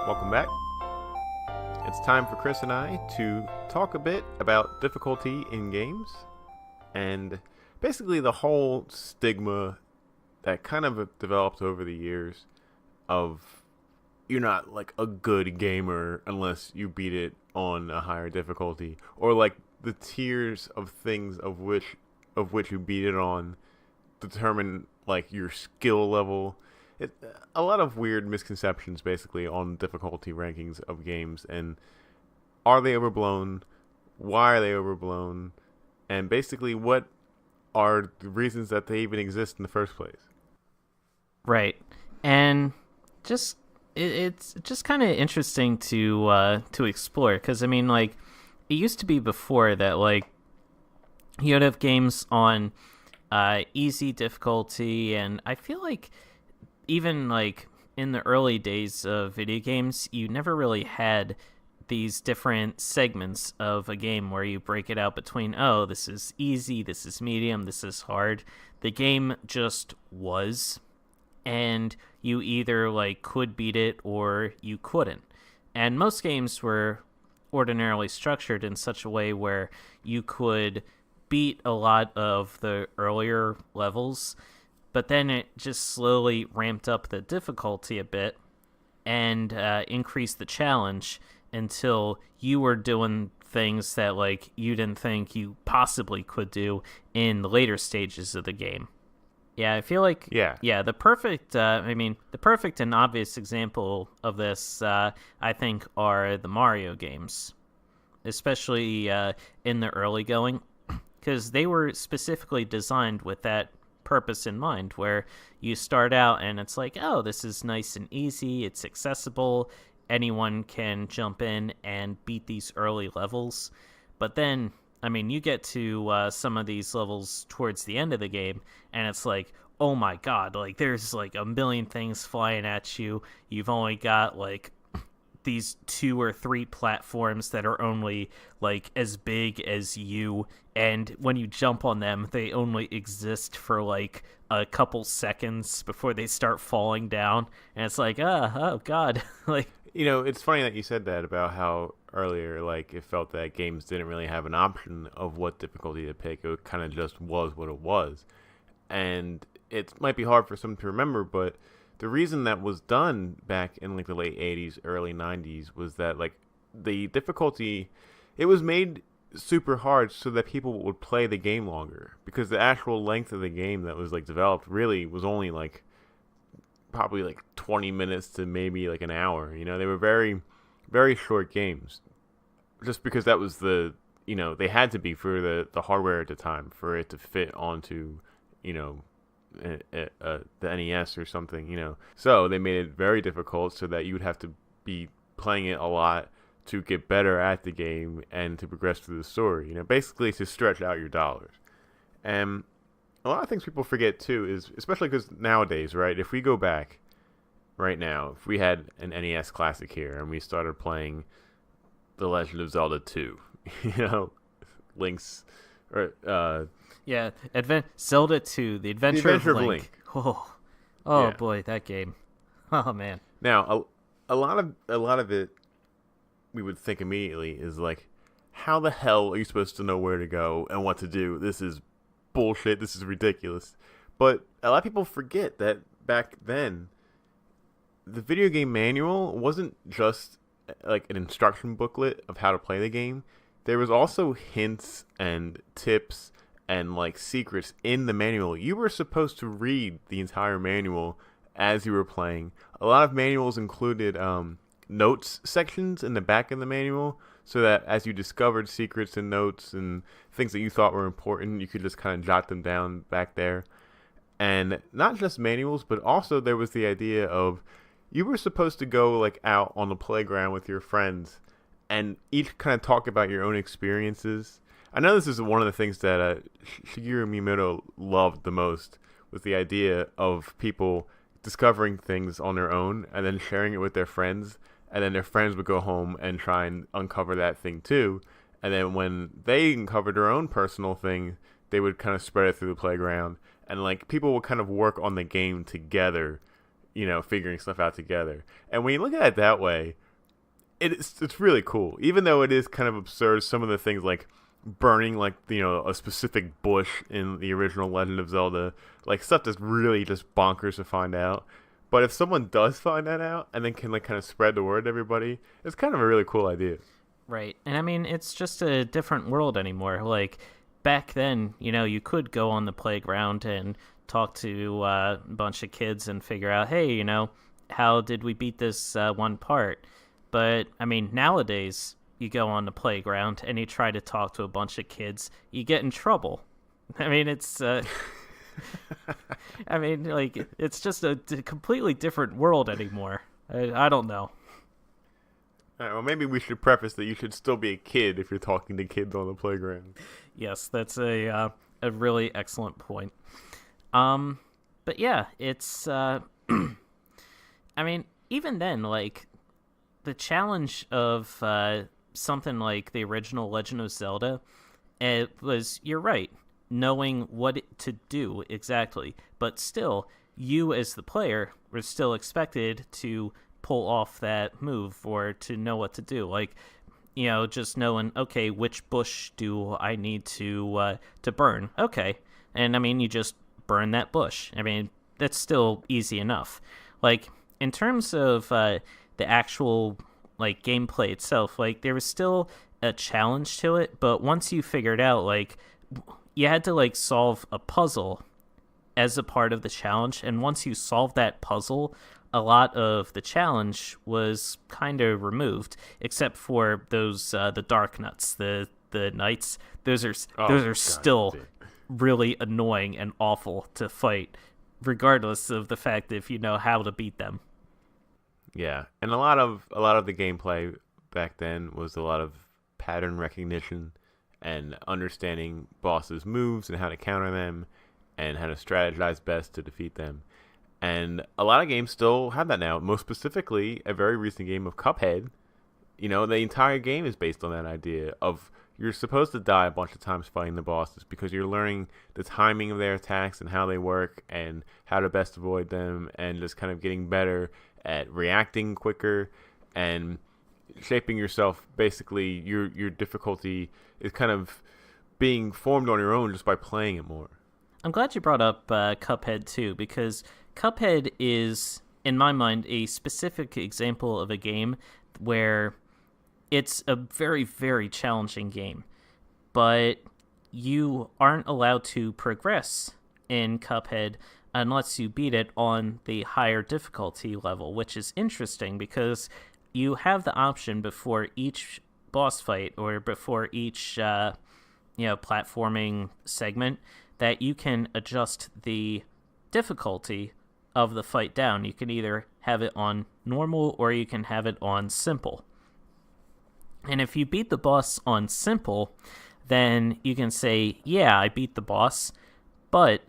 Welcome back. It's time for Chris and I to talk a bit about difficulty in games and basically the whole stigma that kind of developed over the years of you're not like a good gamer unless you beat it on a higher difficulty, or like the tiers of things of which you beat it on determine like your skill level. A lot of weird misconceptions basically on difficulty rankings of games, and are they overblown? Why are they overblown? And basically, what are the reasons that they even exist in the first place? Right, and just it's just kind of interesting to explore, because I mean, like, it used to be before that like you'd have games on easy difficulty, and I feel like even like in the early days of video games, you never really had these different segments of a game where you break it out between, oh, this is easy, this is medium, this is hard. The game just was, and you either like could beat it or you couldn't. And most games were ordinarily structured in such a way where you could beat a lot of the earlier levels, but then it just slowly ramped up the difficulty a bit and increased the challenge until you were doing things that like you didn't think you possibly could do in the later stages of the game. Yeah, I feel like the perfect the perfect and obvious example of this I think are the Mario games, especially in the early going, because they were specifically designed with that purpose in mind, where you start out and it's like, oh, this is nice and easy, it's accessible, anyone can jump in and beat these early levels. But then, I mean, you get to some of these levels towards the end of the game, and it's like, oh my god, like there's like a million things flying at you. You've only got like these 2 or 3 platforms that are only like as big as you, and when you jump on them, they only exist for like a couple seconds before they start falling down, and it's like, oh god. Like, It's funny that you said that about how earlier, like, it felt that games didn't really have an option of what difficulty to pick. It kind of just was what it was. And it might be hard for some to remember, but the reason that was done back in like the late 80s, early 90s was that like the difficulty, it was made super hard so that people would play the game longer because the actual length of the game that was like developed really was only like probably like 20 minutes to maybe like an hour. They were very, very short games just because that was they had to be for the hardware at the time for it to fit onto, you know, the NES or something. So they made it very difficult so that you would have to be playing it a lot to get better at the game and to progress through the story. Basically to stretch out your dollars. And a lot of things people forget too is, especially because nowadays, right? If we go back right now, if we had an NES Classic here and we started playing The Legend of Zelda 2, you know, Link's or Yeah, Zelda 2, The The Adventure of Adventure of Link. Link. Oh Yeah. boy, that game. Oh man. Now, a lot of it we would think immediately is like, how the hell are you supposed to know where to go and what to do? This is bullshit. This is ridiculous. But a lot of people forget that back then, the video game manual wasn't just like an instruction booklet of how to play the game. There was also hints and tips and like secrets in the manual. You were supposed to read the entire manual as you were playing. A lot of manuals included notes sections in the back of the manual so that as you discovered secrets and notes and things that you thought were important, you could just kind of jot them down back there. And not just manuals, but also there was the idea of you were supposed to go like out on the playground with your friends and each kind of talk about your own experiences. I know this is one of the things that Shigeru Miyamoto loved the most was the idea of people discovering things on their own and then sharing it with their friends, and then their friends would go home and try and uncover that thing too. And then when they uncovered their own personal thing, they would kind of spread it through the playground, and like people would kind of work on the game together, figuring stuff out together. And when you look at it that way, it's really cool. Even though it is kind of absurd, some of the things like burning like a specific bush in the original Legend of Zelda, like stuff that's really just bonkers to find out. But if someone does find that out and then can like kind of spread the word to everybody, it's kind of a really cool idea. Right. And I mean, it's just a different world anymore. Like back then, you could go on the playground and talk to a bunch of kids and figure out, hey, how did we beat this one part? But I mean, nowadays, you go on the playground and you try to talk to a bunch of kids, you get in trouble. I mean, it's like it's just a completely different world anymore. I don't know. All right, well, maybe we should preface that you should still be a kid if you're talking to kids on the playground. Yes, that's a really excellent point. But yeah, it's I mean, even then, like the challenge of something like the original Legend of Zelda, it was, you're right, knowing what to do exactly, but still, you as the player were still expected to pull off that move or to know what to do. Like, just knowing, okay, which bush do I need to burn? Okay, and I mean, you just burn that bush. I mean, that's still easy enough. Like in terms of the actual like gameplay itself, like there was still a challenge to it, but once you figured out, like you had to like solve a puzzle as a part of the challenge, and once you solved that puzzle, a lot of the challenge was kind of removed, except for those the dark nuts, the knights. Those are God, still really annoying and awful to fight, regardless of the fact that if you know how to beat them. Yeah, and a lot of the gameplay back then was a lot of pattern recognition and understanding bosses' moves and how to counter them and how to strategize best to defeat them. And a lot of games still have that now. Most specifically, a very recent game of Cuphead. The entire game is based on that idea of you're supposed to die a bunch of times fighting the bosses because you're learning the timing of their attacks and how they work and how to best avoid them and just kind of getting better at reacting quicker. and shaping yourself. Basically, your difficulty is kind of being formed on your own just by playing it more. I'm glad you brought up Cuphead too, because Cuphead is, in my mind, a specific example of a game where it's a very, very challenging game, but you aren't allowed to progress in Cuphead unless you beat it on the higher difficulty level, which is interesting because you have the option before each boss fight or before each platforming segment that you can adjust the difficulty of the fight down. You can either have it on normal or you can have it on simple. And if you beat the boss on simple, then you can say, yeah, I beat the boss, but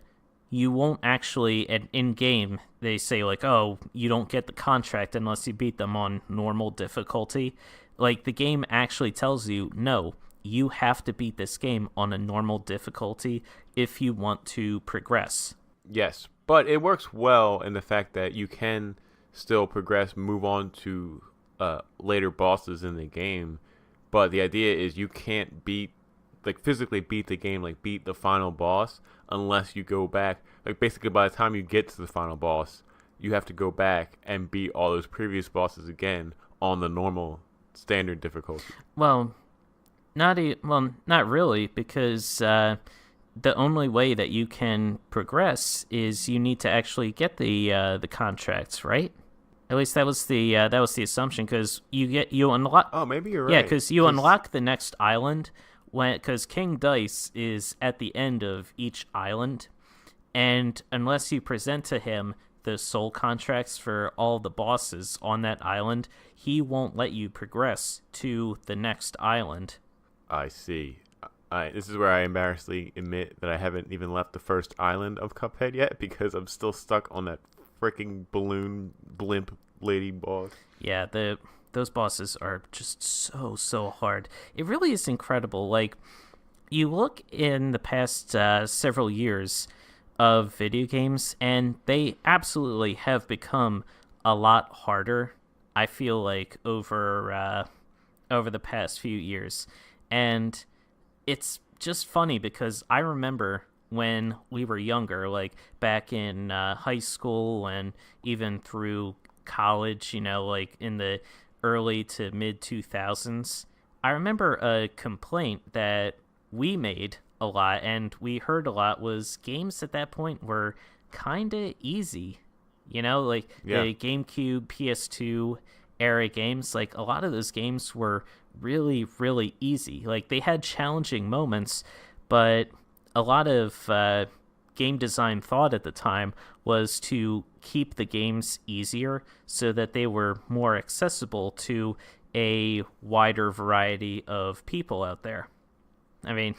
you won't actually, in game, they say, like, oh, you don't get the contract unless you beat them on normal difficulty. Like, the game actually tells you, no, you have to beat this game on a normal difficulty if you want to progress. Yes, but it works well in the fact that you can still progress, move on to later bosses in the game. But the idea is you can't physically beat the game, like beat the final boss, unless you go back. Like basically, by the time you get to the final boss, you have to go back and beat all those previous bosses again on the normal standard difficulty. Well, not really, because the only way that you can progress is you need to actually get the contracts, right? At least that was the assumption, because you unlock. Oh, maybe you're right. Yeah, because you unlock the next island because King Dice is at the end of each island, and unless you present to him the soul contracts for all the bosses on that island, he won't let you progress to the next island. I see. This is where I embarrassingly admit that I haven't even left the first island of Cuphead yet because I'm still stuck on that freaking balloon blimp lady boss. Yeah, those bosses are just so hard. It really is incredible. Like, you look in the past several years of video games, and they absolutely have become a lot harder. I feel like over the past few years, and it's just funny because I remember when we were younger, like back in high school and even through college, like in the early to mid 2000s, I remember a complaint that we made a lot and we heard a lot was games at that point were kind of easy. Like the GameCube, PS2 era games, like a lot of those games were really, really easy. Like they had challenging moments, but a lot of game design thought at the time was to keep the games easier so that they were more accessible to a wider variety of people out there. I mean,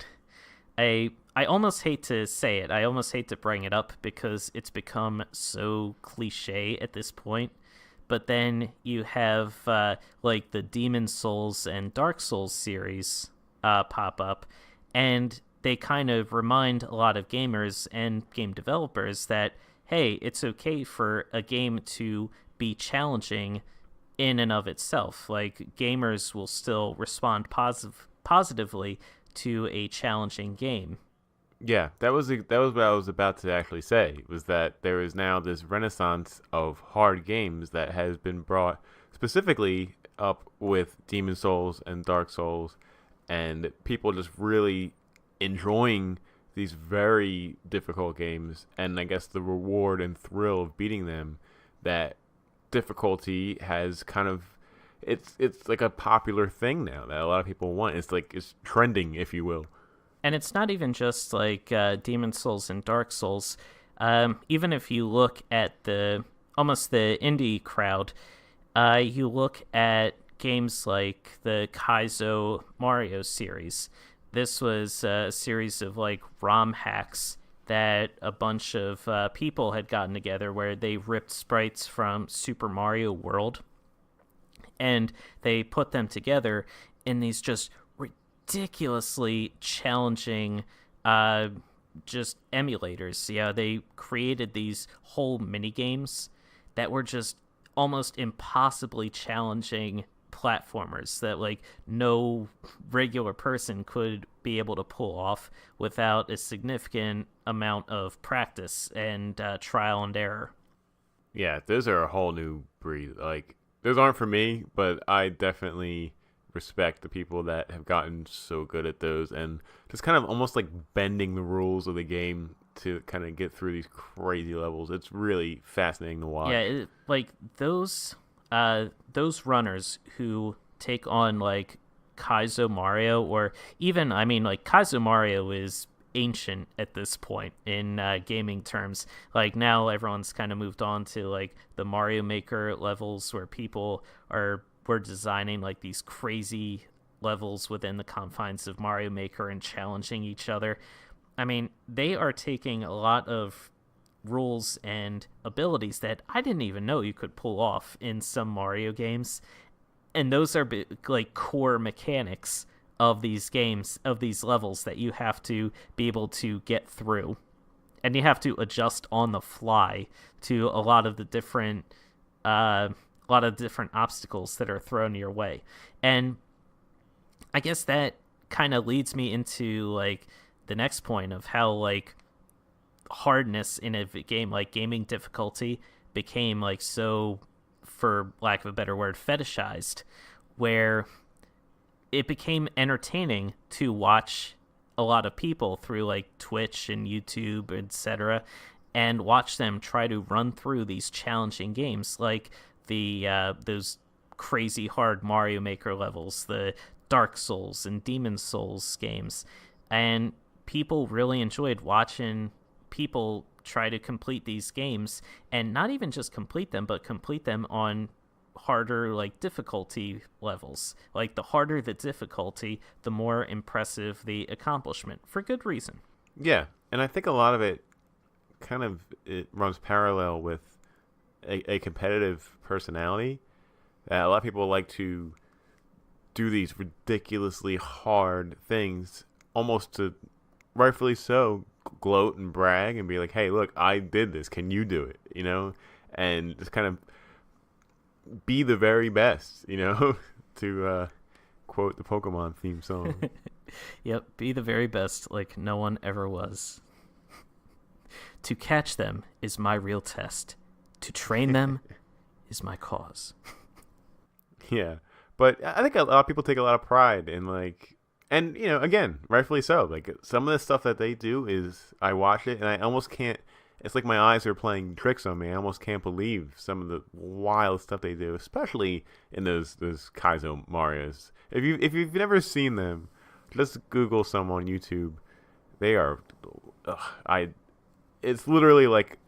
I almost hate to say it. I almost hate to bring it up because it's become so cliche at this point. But then you have like the Demon Souls and Dark Souls series pop up, and they kind of remind a lot of gamers and game developers that, hey, it's okay for a game to be challenging in and of itself. Like, gamers will still respond positively to a challenging game. Yeah, that was what I was about to actually say, was that there is now this renaissance of hard games that has been brought specifically up with Demon Souls and Dark Souls, and people just really enjoying these very difficult games, and I guess the reward and thrill of beating them. That difficulty has kind of it's like a popular thing now that a lot of people want. It's trending, if you will. And it's not even just like Demon Souls and Dark Souls. Even if you look at almost the indie crowd, you look at games like the Kaizo Mario series. This was a series of like ROM hacks that a bunch of people had gotten together where they ripped sprites from Super Mario World and they put them together in these just ridiculously challenging just emulators. Yeah, they created these whole mini games that were just almost impossibly challenging platformers that like no regular person could be able to pull off without a significant amount of practice and trial and error. Yeah, those are a whole new breed. Like those aren't for me, but I definitely respect the people that have gotten so good at those and just kind of almost like bending the rules of the game to kind of get through these crazy levels. It's really fascinating to watch. Yeah, like those runners who take on like Kaizo Mario, or even, I mean, like Kaizo Mario is ancient at this point in gaming terms. Like now everyone's kind of moved on to like the Mario Maker levels where people are were designing like these crazy levels within the confines of Mario Maker and challenging each other. I mean, they are taking a lot of rules and abilities that I didn't even know you could pull off in some Mario games, and those are like core mechanics of these games, of these levels that you have to be able to get through, and you have to adjust on the fly to a lot of different obstacles that are thrown your way. And I guess that kind of leads me into like the next point of how like hardness in a game, like gaming difficulty, became like so, for lack of a better word, fetishized, where it became entertaining to watch a lot of people through like Twitch and YouTube, etc., and watch them try to run through these challenging games, like the those crazy hard Mario Maker levels, the Dark Souls and Demon Souls games, and people really enjoyed watching people try to complete these games, and not even just complete them, but complete them on harder like difficulty levels. Like the harder the difficulty, the more impressive the accomplishment, for good reason. Yeah, and I think a lot of it kind of it runs parallel with a competitive personality. A lot of people like to do these ridiculously hard things, almost to, rightfully so, gloat and brag and be like, "Hey, look, I did this. Can you do it?" You know, and just kind of be the very best. You know, to quote the Pokemon theme song. Yep, be the very best, like no one ever was. To catch them is my real test. To train them is my cause. Yeah, but I think a lot of people take a lot of pride in like, and you know, again, rightfully so. Like some of the stuff that they do is, I watch it and I almost can't. It's like my eyes are playing tricks on me. I almost can't believe some of the wild stuff they do, especially in those Kaizo Marios. If you've never seen them, just Google some on YouTube. They are, I. It's literally like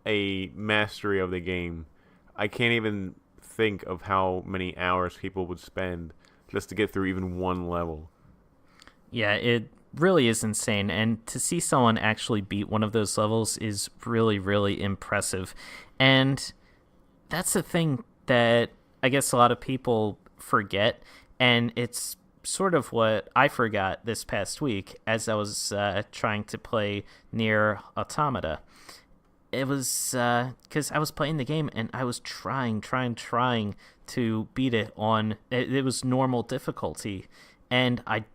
a mastery of the game. I can't even think of how many hours people would spend just to get through even one level. Yeah, it really is insane, and to see someone actually beat one of those levels is really, really impressive. And that's the thing that I guess a lot of people forget, and it's sort of what I forgot this past week as I was trying to play Near Automata. It was because I was playing the game and I was trying to beat it on it was normal difficulty, and I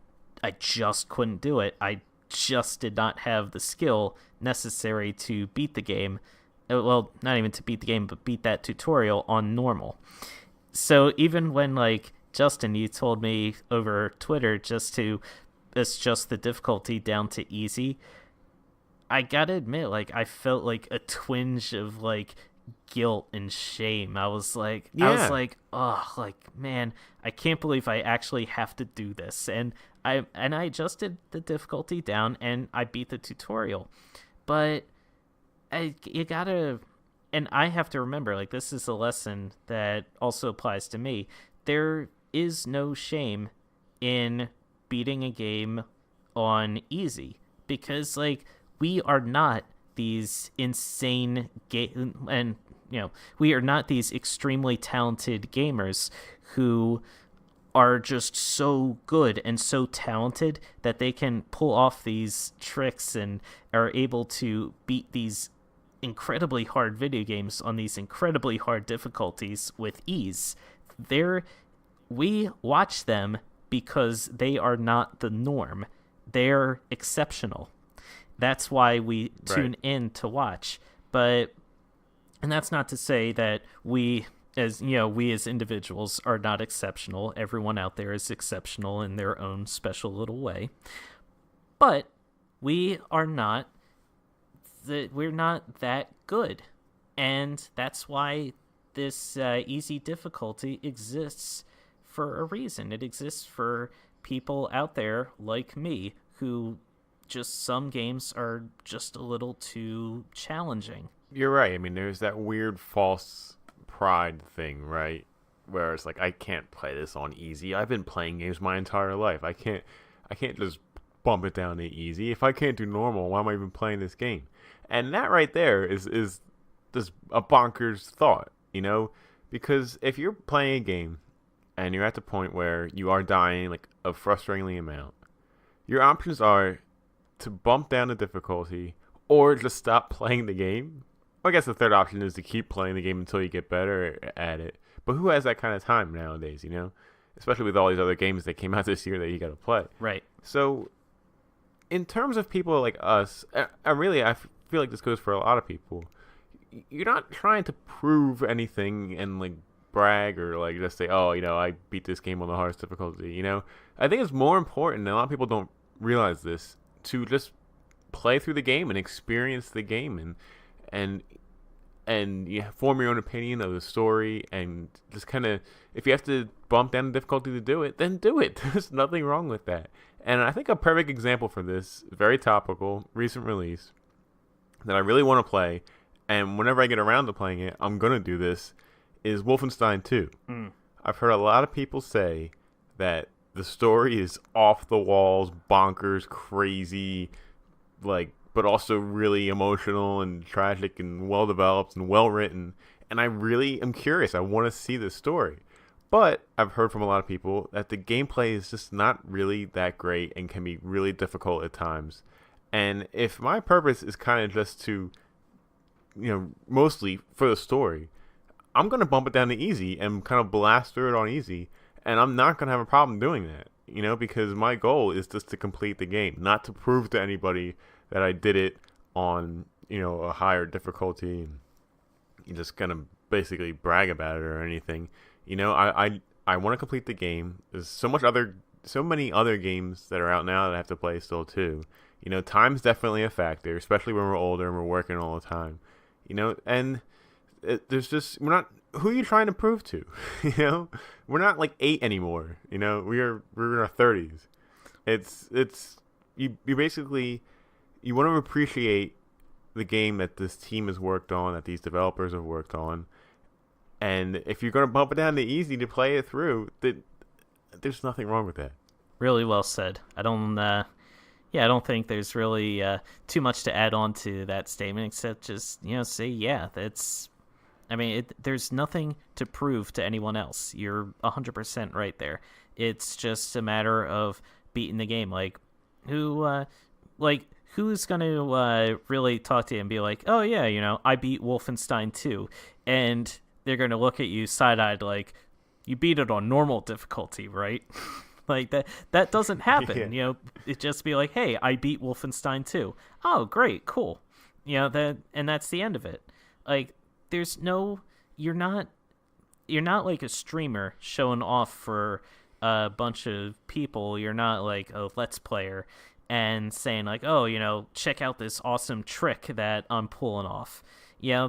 just couldn't do it. I just did not have the skill necessary to beat the game. Well, not even to beat the game, but beat that tutorial on normal. So even when like Justin, you told me over Twitter just to adjust the difficulty down to easy, I gotta admit, like I felt like a twinge of like guilt and shame. Yeah, Oh, like man, I can't believe I actually have to do this. And I adjusted the difficulty down and I beat the tutorial. But you gotta, and I have to remember, like this is a lesson that also applies to me. There is no shame in beating a game on easy, because like we are not these insane game, and you know, we are not these extremely talented gamers who are just so good and so talented that they can pull off these tricks and are able to beat these incredibly hard video games on these incredibly hard difficulties with ease. They're we watch them because they are not the norm. They're exceptional. That's why we Right. tune in to watch. But and that's not to say that we as individuals are not exceptional. Everyone out there is exceptional in their own special little way. But we are not we're not that good. And that's why this easy difficulty exists for a reason. It exists for people out there like me who just some games are just a little too challenging. You're right. I mean, there's that weird false pride thing, right? Where it's like I can't play this on easy. I've been playing games my entire life. I can't just bump it down to easy. If I can't do normal, why am I even playing this game? And that right there is just a bonkers thought, you know? Because if you're playing a game and you're at the point where you are dying like a frustratingly amount, your options are to bump down the difficulty or just stop playing the game. I guess the third option is to keep playing the game until you get better at it. But who has that kind of time nowadays, you know? Especially with all these other games that came out this year that you got to play. Right. So, in terms of people like us, I feel like this goes for a lot of people. You're not trying to prove anything and like brag or like just say, oh, I beat this game on the hardest difficulty. I think it's more important, and a lot of people don't realize this, to just play through the game and experience the game and you form your own opinion of the story and just kind of, if you have to bump down the difficulty to do it, then do it. There's nothing wrong with that. And I think a perfect example for this, very topical, recent release that I really want to play, and whenever I get around to playing it, I'm going to do this, is Wolfenstein 2. I've heard a lot of people say that the story is off the walls, bonkers, crazy, like, but also really emotional and tragic and well developed and well written. And I really am curious. I want to see this story. But I've heard from a lot of people that the gameplay is just not really that great and can be really difficult at times. And if my purpose is kind of just to, mostly for the story, I'm going to bump it down to easy and kind of blast through it on easy. And I'm not going to have a problem doing that, because my goal is just to complete the game, not to prove to anybody that I did it on, a higher difficulty and you just kind of basically brag about it or anything. I want to complete the game. There's so many other games that are out now that I have to play still too. Time's definitely a factor, especially when we're older and we're working all the time. And there's just, who are you trying to prove to? We're not like 8 anymore. We're in our 30s. It's you basically, you want to appreciate the game that this team has worked on, that these developers have worked on. And if you're going to bump it down to easy to play it through, there's nothing wrong with that. Really well said. I don't think there's really too much to add on to that statement except just, say, yeah, there's nothing to prove to anyone else. You're 100% right there. It's just a matter of beating the game. Who's going to really talk to you and be like, oh, yeah, I beat Wolfenstein 2. And they're going to look at you side-eyed like, you beat it on normal difficulty, right? Like, that doesn't happen. Yeah. It just be like, hey, I beat Wolfenstein 2. Oh, great, cool. And that's the end of it. Like, there's no, you're not like a streamer showing off for a bunch of people. You're not like a Let's Player and saying like, oh, check out this awesome trick that I'm pulling off. You're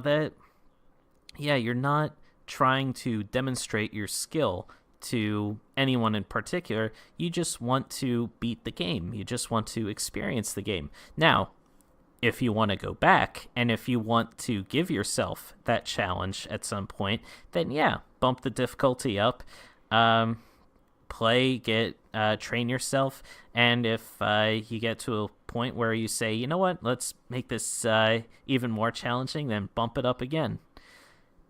not trying to demonstrate your skill to anyone in particular. You just want to beat the game. You just want to experience the game. Now, if you want to go back and if you want to give yourself that challenge at some point, then bump the difficulty up, train yourself. And if you get to a point where you say, you know what, let's make this even more challenging, then bump it up again.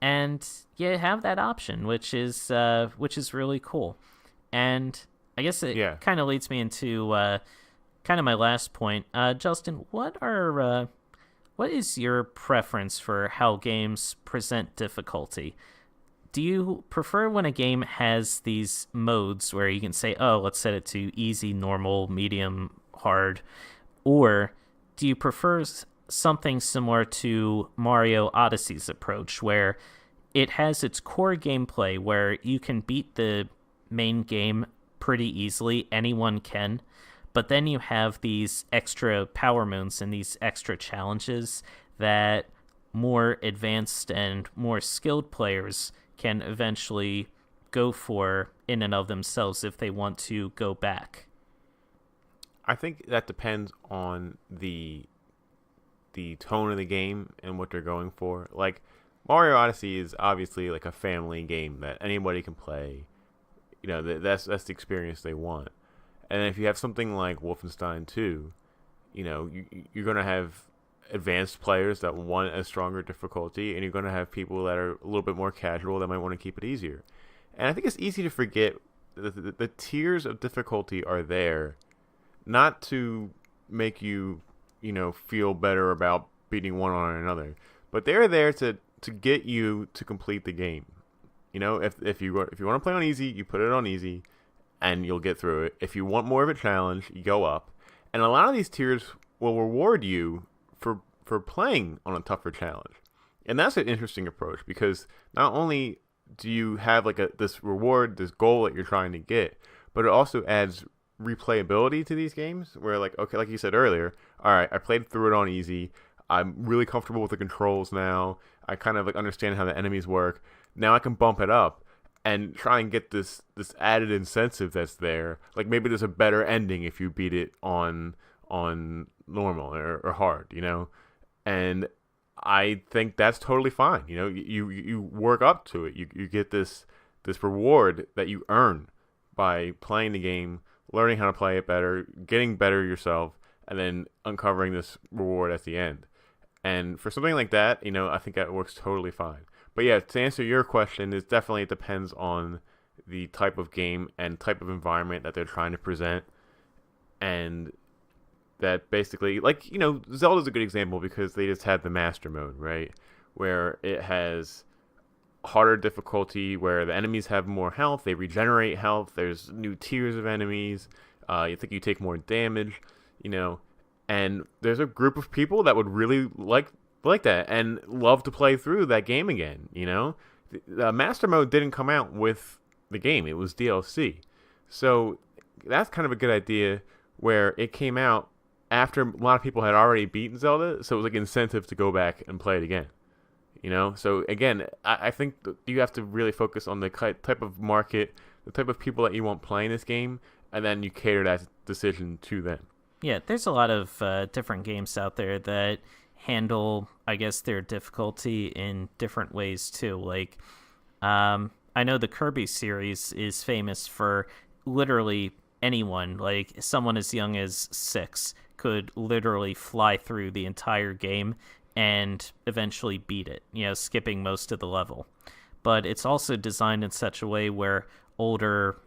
And you have that option, which is really cool. And I guess it kind of leads me into kind of my last point. Justin, what are what is your preference for how games present difficulty? Do you prefer when a game has these modes where you can say, oh, let's set it to easy, normal, medium, hard? Or do you prefer something similar to Mario Odyssey's approach, where it has its core gameplay where you can beat the main game pretty easily, anyone can, but then you have these extra power moons and these extra challenges that more advanced and more skilled players can eventually go for in and of themselves if they want to go back. I think that depends on the tone of the game and what they're going for. Like Mario Odyssey is obviously like a family game that anybody can play. You know, that's the experience they want. And if you have something like Wolfenstein 2, you know, you're going to have advanced players that want a stronger difficulty, and you're going to have people that are a little bit more casual that might want to keep it easier. And I think it's easy to forget that the tiers of difficulty are there not to make you, you know, feel better about beating one on another, but they're there to get you to complete the game. You know, if you want to play on easy, you put it on easy, and you'll get through it. If you want more of a challenge, you go up. And a lot of these tiers will reward you for playing on a tougher challenge. And that's an interesting approach because not only do you have like this reward, this goal that you're trying to get, but it also adds replayability to these games where like, okay, like you said earlier, all right, I played through it on easy. I'm really comfortable with the controls now. I kind of like understand how the enemies work. Now I can bump it up and try and get this added incentive that's there. Like maybe there's a better ending if you beat it on normal or hard, you know? And I think that's totally fine. You know, you work up to it. You get this reward that you earn by playing the game, learning how to play it better, getting better yourself, and then uncovering this reward at the end. And for something like that, you know, I think that works totally fine. But yeah, to answer your question, it depends on the type of game and type of environment that they're trying to present. And that basically, like, you know, Zelda's a good example because they just had the master mode, right? Where it has harder difficulty, where the enemies have more health, they regenerate health, there's new tiers of enemies, you think you take more damage, you know, and there's a group of people that would really like that and love to play through that game again, you know? The master mode didn't come out with the game, it was DLC. So that's kind of a good idea where it came out after a lot of people had already beaten Zelda, so it was like incentive to go back and play it again. You know, so again, I think you have to really focus on the type of market, the type of people that you want playing this game, and then you cater that decision to them. Yeah, there's a lot of different games out there that handle, I guess, their difficulty in different ways too. Like, I know the Kirby series is famous for literally anyone, like someone as young as 6 could literally fly through the entire game and eventually beat it, you know, skipping most of the level. But it's also designed in such a way where older,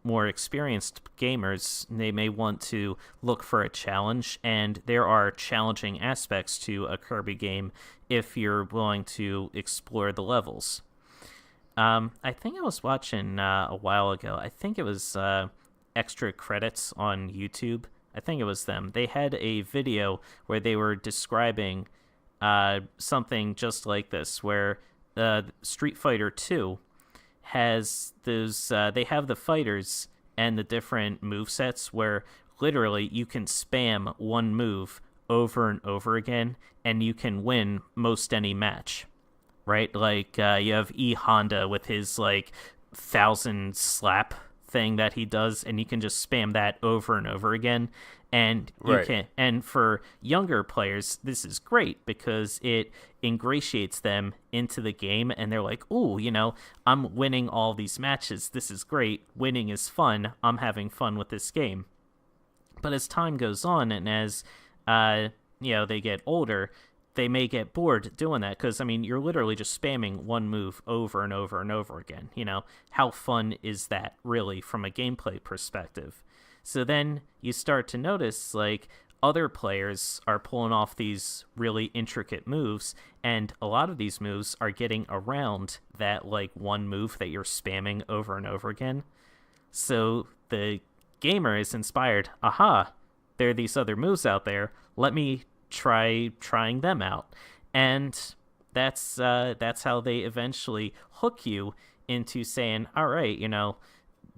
more experienced gamers, they may want to look for a challenge, and there are challenging aspects to a Kirby game if you're willing to explore the levels. I think I was watching a while ago, I think it was Extra Credits on YouTube. I think it was them. They had a video where they were describing something just like this, where Street Fighter 2 has those, they have the fighters and the different movesets where literally you can spam one move over and over again and you can win most any match, right? Like you have E Honda with his like 1,000 slap thing that he does, and you can just spam that over and over again, and you Right. can, and for younger players this is great because it ingratiates them into the game and they're like, ooh, you know, I'm winning all these matches, this is great, winning is fun, I'm having fun with this game. But as time goes on and as you know, they get older, they may get bored doing that because, I mean, you're literally just spamming one move over and over and over again. You know, how fun is that really from a gameplay perspective? So then you start to notice, like, other players are pulling off these really intricate moves, and a lot of these moves are getting around that like one move that you're spamming over and over again. So the gamer is inspired, aha, there are these other moves out there, let me trying them out. And that's how they eventually hook you into saying, all right,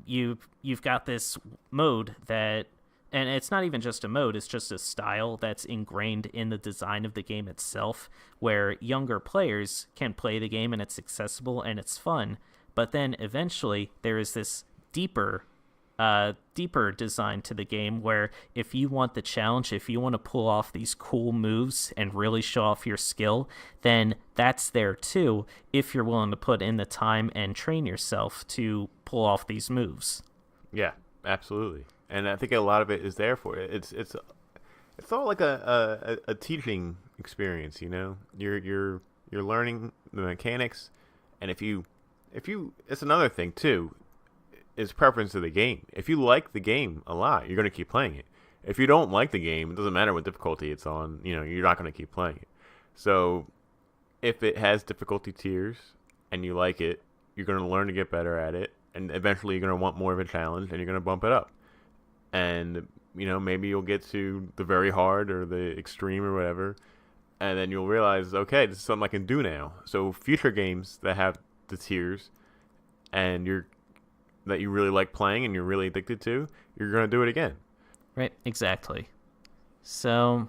you've got this mode that, and it's not even just a mode, it's just a style that's ingrained in the design of the game itself, where younger players can play the game and it's accessible and it's fun. But then eventually there is this deeper design to the game, where if you want the challenge, if you want to pull off these cool moves and really show off your skill, then that's there too, if you're willing to put in the time and train yourself to pull off these moves. Yeah, absolutely. And I think a lot of it is there for it. It's all like a teaching experience, You're learning the mechanics, and if you it's another thing too, is preference of the game. If you like the game a lot, you're going to keep playing it. If you don't like the game, it doesn't matter what difficulty it's on, you're not going to keep playing it. So if it has difficulty tiers and you like it, you're going to learn to get better at it, and eventually you're going to want more of a challenge and you're going to bump it up. And, maybe you'll get to the very hard or the extreme or whatever, and then you'll realize, okay, this is something I can do now. So future games that have the tiers and that you really like playing and you're really addicted to, you're going to do it again. Right, exactly. So,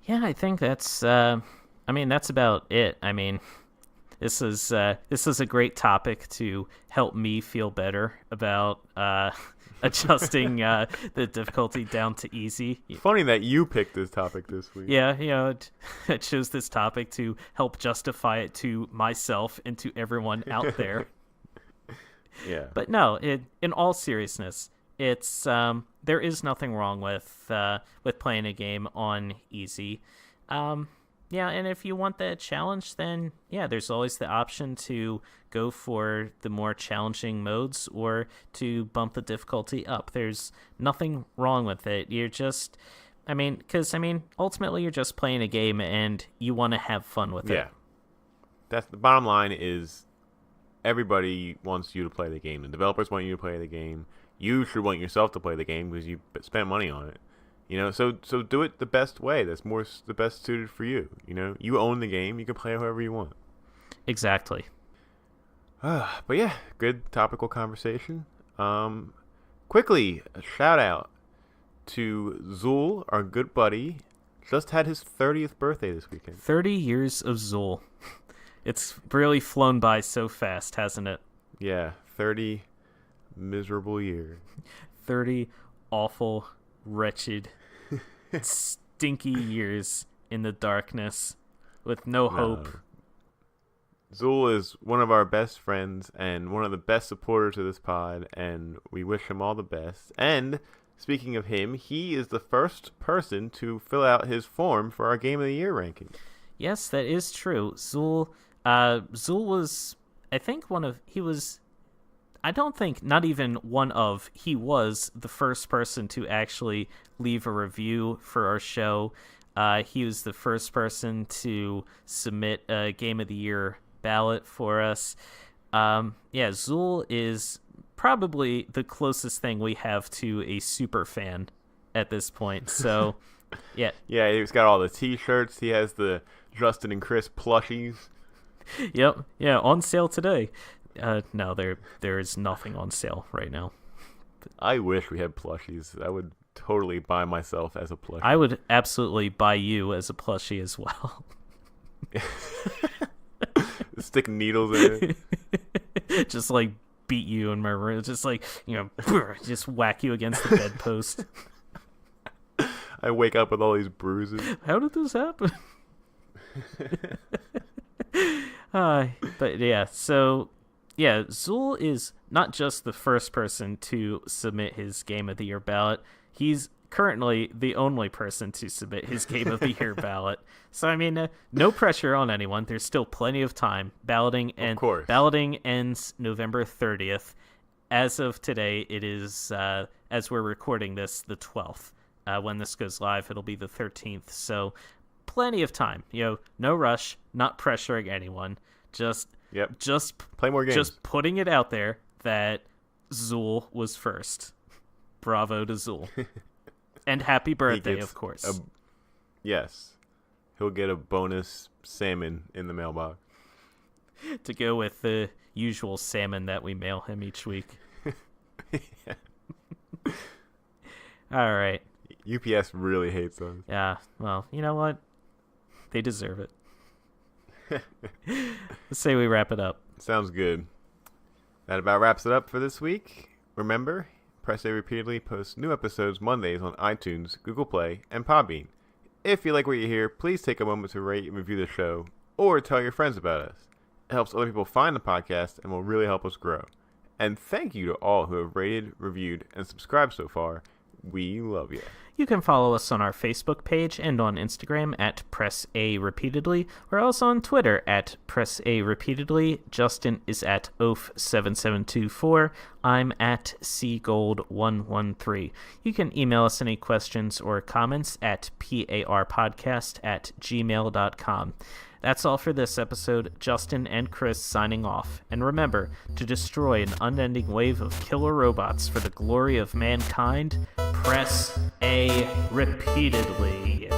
yeah, I think that's about it. I mean, this is a great topic to help me feel better about adjusting the difficulty down to easy. Funny that you picked this topic this week. Yeah, I chose this topic to help justify it to myself and to everyone out there. Yeah. But no, in all seriousness, it's there is nothing wrong with playing a game on easy. Yeah, and if you want that challenge, then yeah, there's always the option to go for the more challenging modes or to bump the difficulty up. There's nothing wrong with it. You're just, ultimately you're just playing a game and you want to have fun with it. Yeah. That's the bottom line is, everybody wants you to play the game. The developers want you to play the game. You should want yourself to play the game because you spent money on it. So do it the best way. That's the best suited for you. You own the game. You can play however you want. Exactly. But yeah, good topical conversation. Quickly, a shout out to Zool, our good buddy. Just had his 30th birthday this weekend. 30 years of Zool. It's really flown by so fast, hasn't it? Yeah, 30 miserable years. 30 awful, wretched, stinky years in the darkness with no hope. Zool is one of our best friends and one of the best supporters of this pod, and we wish him all the best. And speaking of him, he is the first person to fill out his form for our Game of the Year ranking. Yes, that is true. Zool was, I think, he was the first person to actually leave a review for our show. He was the first person to submit a Game of the Year ballot for us. Zool is probably the closest thing we have to a super fan at this point. So, yeah. Yeah, he's got all the t-shirts. He has the Justin and Chris plushies. Yep. Yeah, on sale today. No, there is nothing on sale right now. I wish we had plushies. I would totally buy myself as a plushie. I would absolutely buy you as a plushie as well. Stick needles in it. Just like beat you in my room. Just like, just whack you against the bedpost. I wake up with all these bruises. How did this happen? But yeah, so yeah, Zool is not just the first person to submit his Game of the Year ballot. He's currently the only person to submit his Game of the Year ballot. So no pressure on anyone. There's still plenty of time. Balloting ends November 30th. As of today, it is as we're recording this, the 12th. when this goes live. It'll be the 13th, so plenty of time. No rush, not pressuring anyone. Just play more games. Just putting it out there that Zool was first. Bravo to Zool. And happy birthday, of course. Yes. He'll get a bonus salmon in the mailbox. To go with the usual salmon that we mail him each week. Yeah. All right. UPS really hates those. Yeah, well, you know what? They deserve it. Let's say we wrap it up. Sounds good. That about wraps it up for this week. Remember, Press A repeatedly posts new episodes Mondays on iTunes, Google Play, and Podbean. If you like what you hear, please take a moment to rate and review the show, or tell your friends about us. It helps other people find the podcast and will really help us grow. And thank you to all who have rated, reviewed, and subscribed so far. We love you. You can follow us on our Facebook page and on Instagram at Press A Repeatedly. We're also on Twitter at Press A Repeatedly. Justin is at Oaf7724. I'm at Cgold113. You can email us any questions or comments at parpodcast@gmail.com. That's all for this episode. Justin and Chris signing off. And remember, to destroy an unending wave of killer robots for the glory of mankind, press A repeatedly.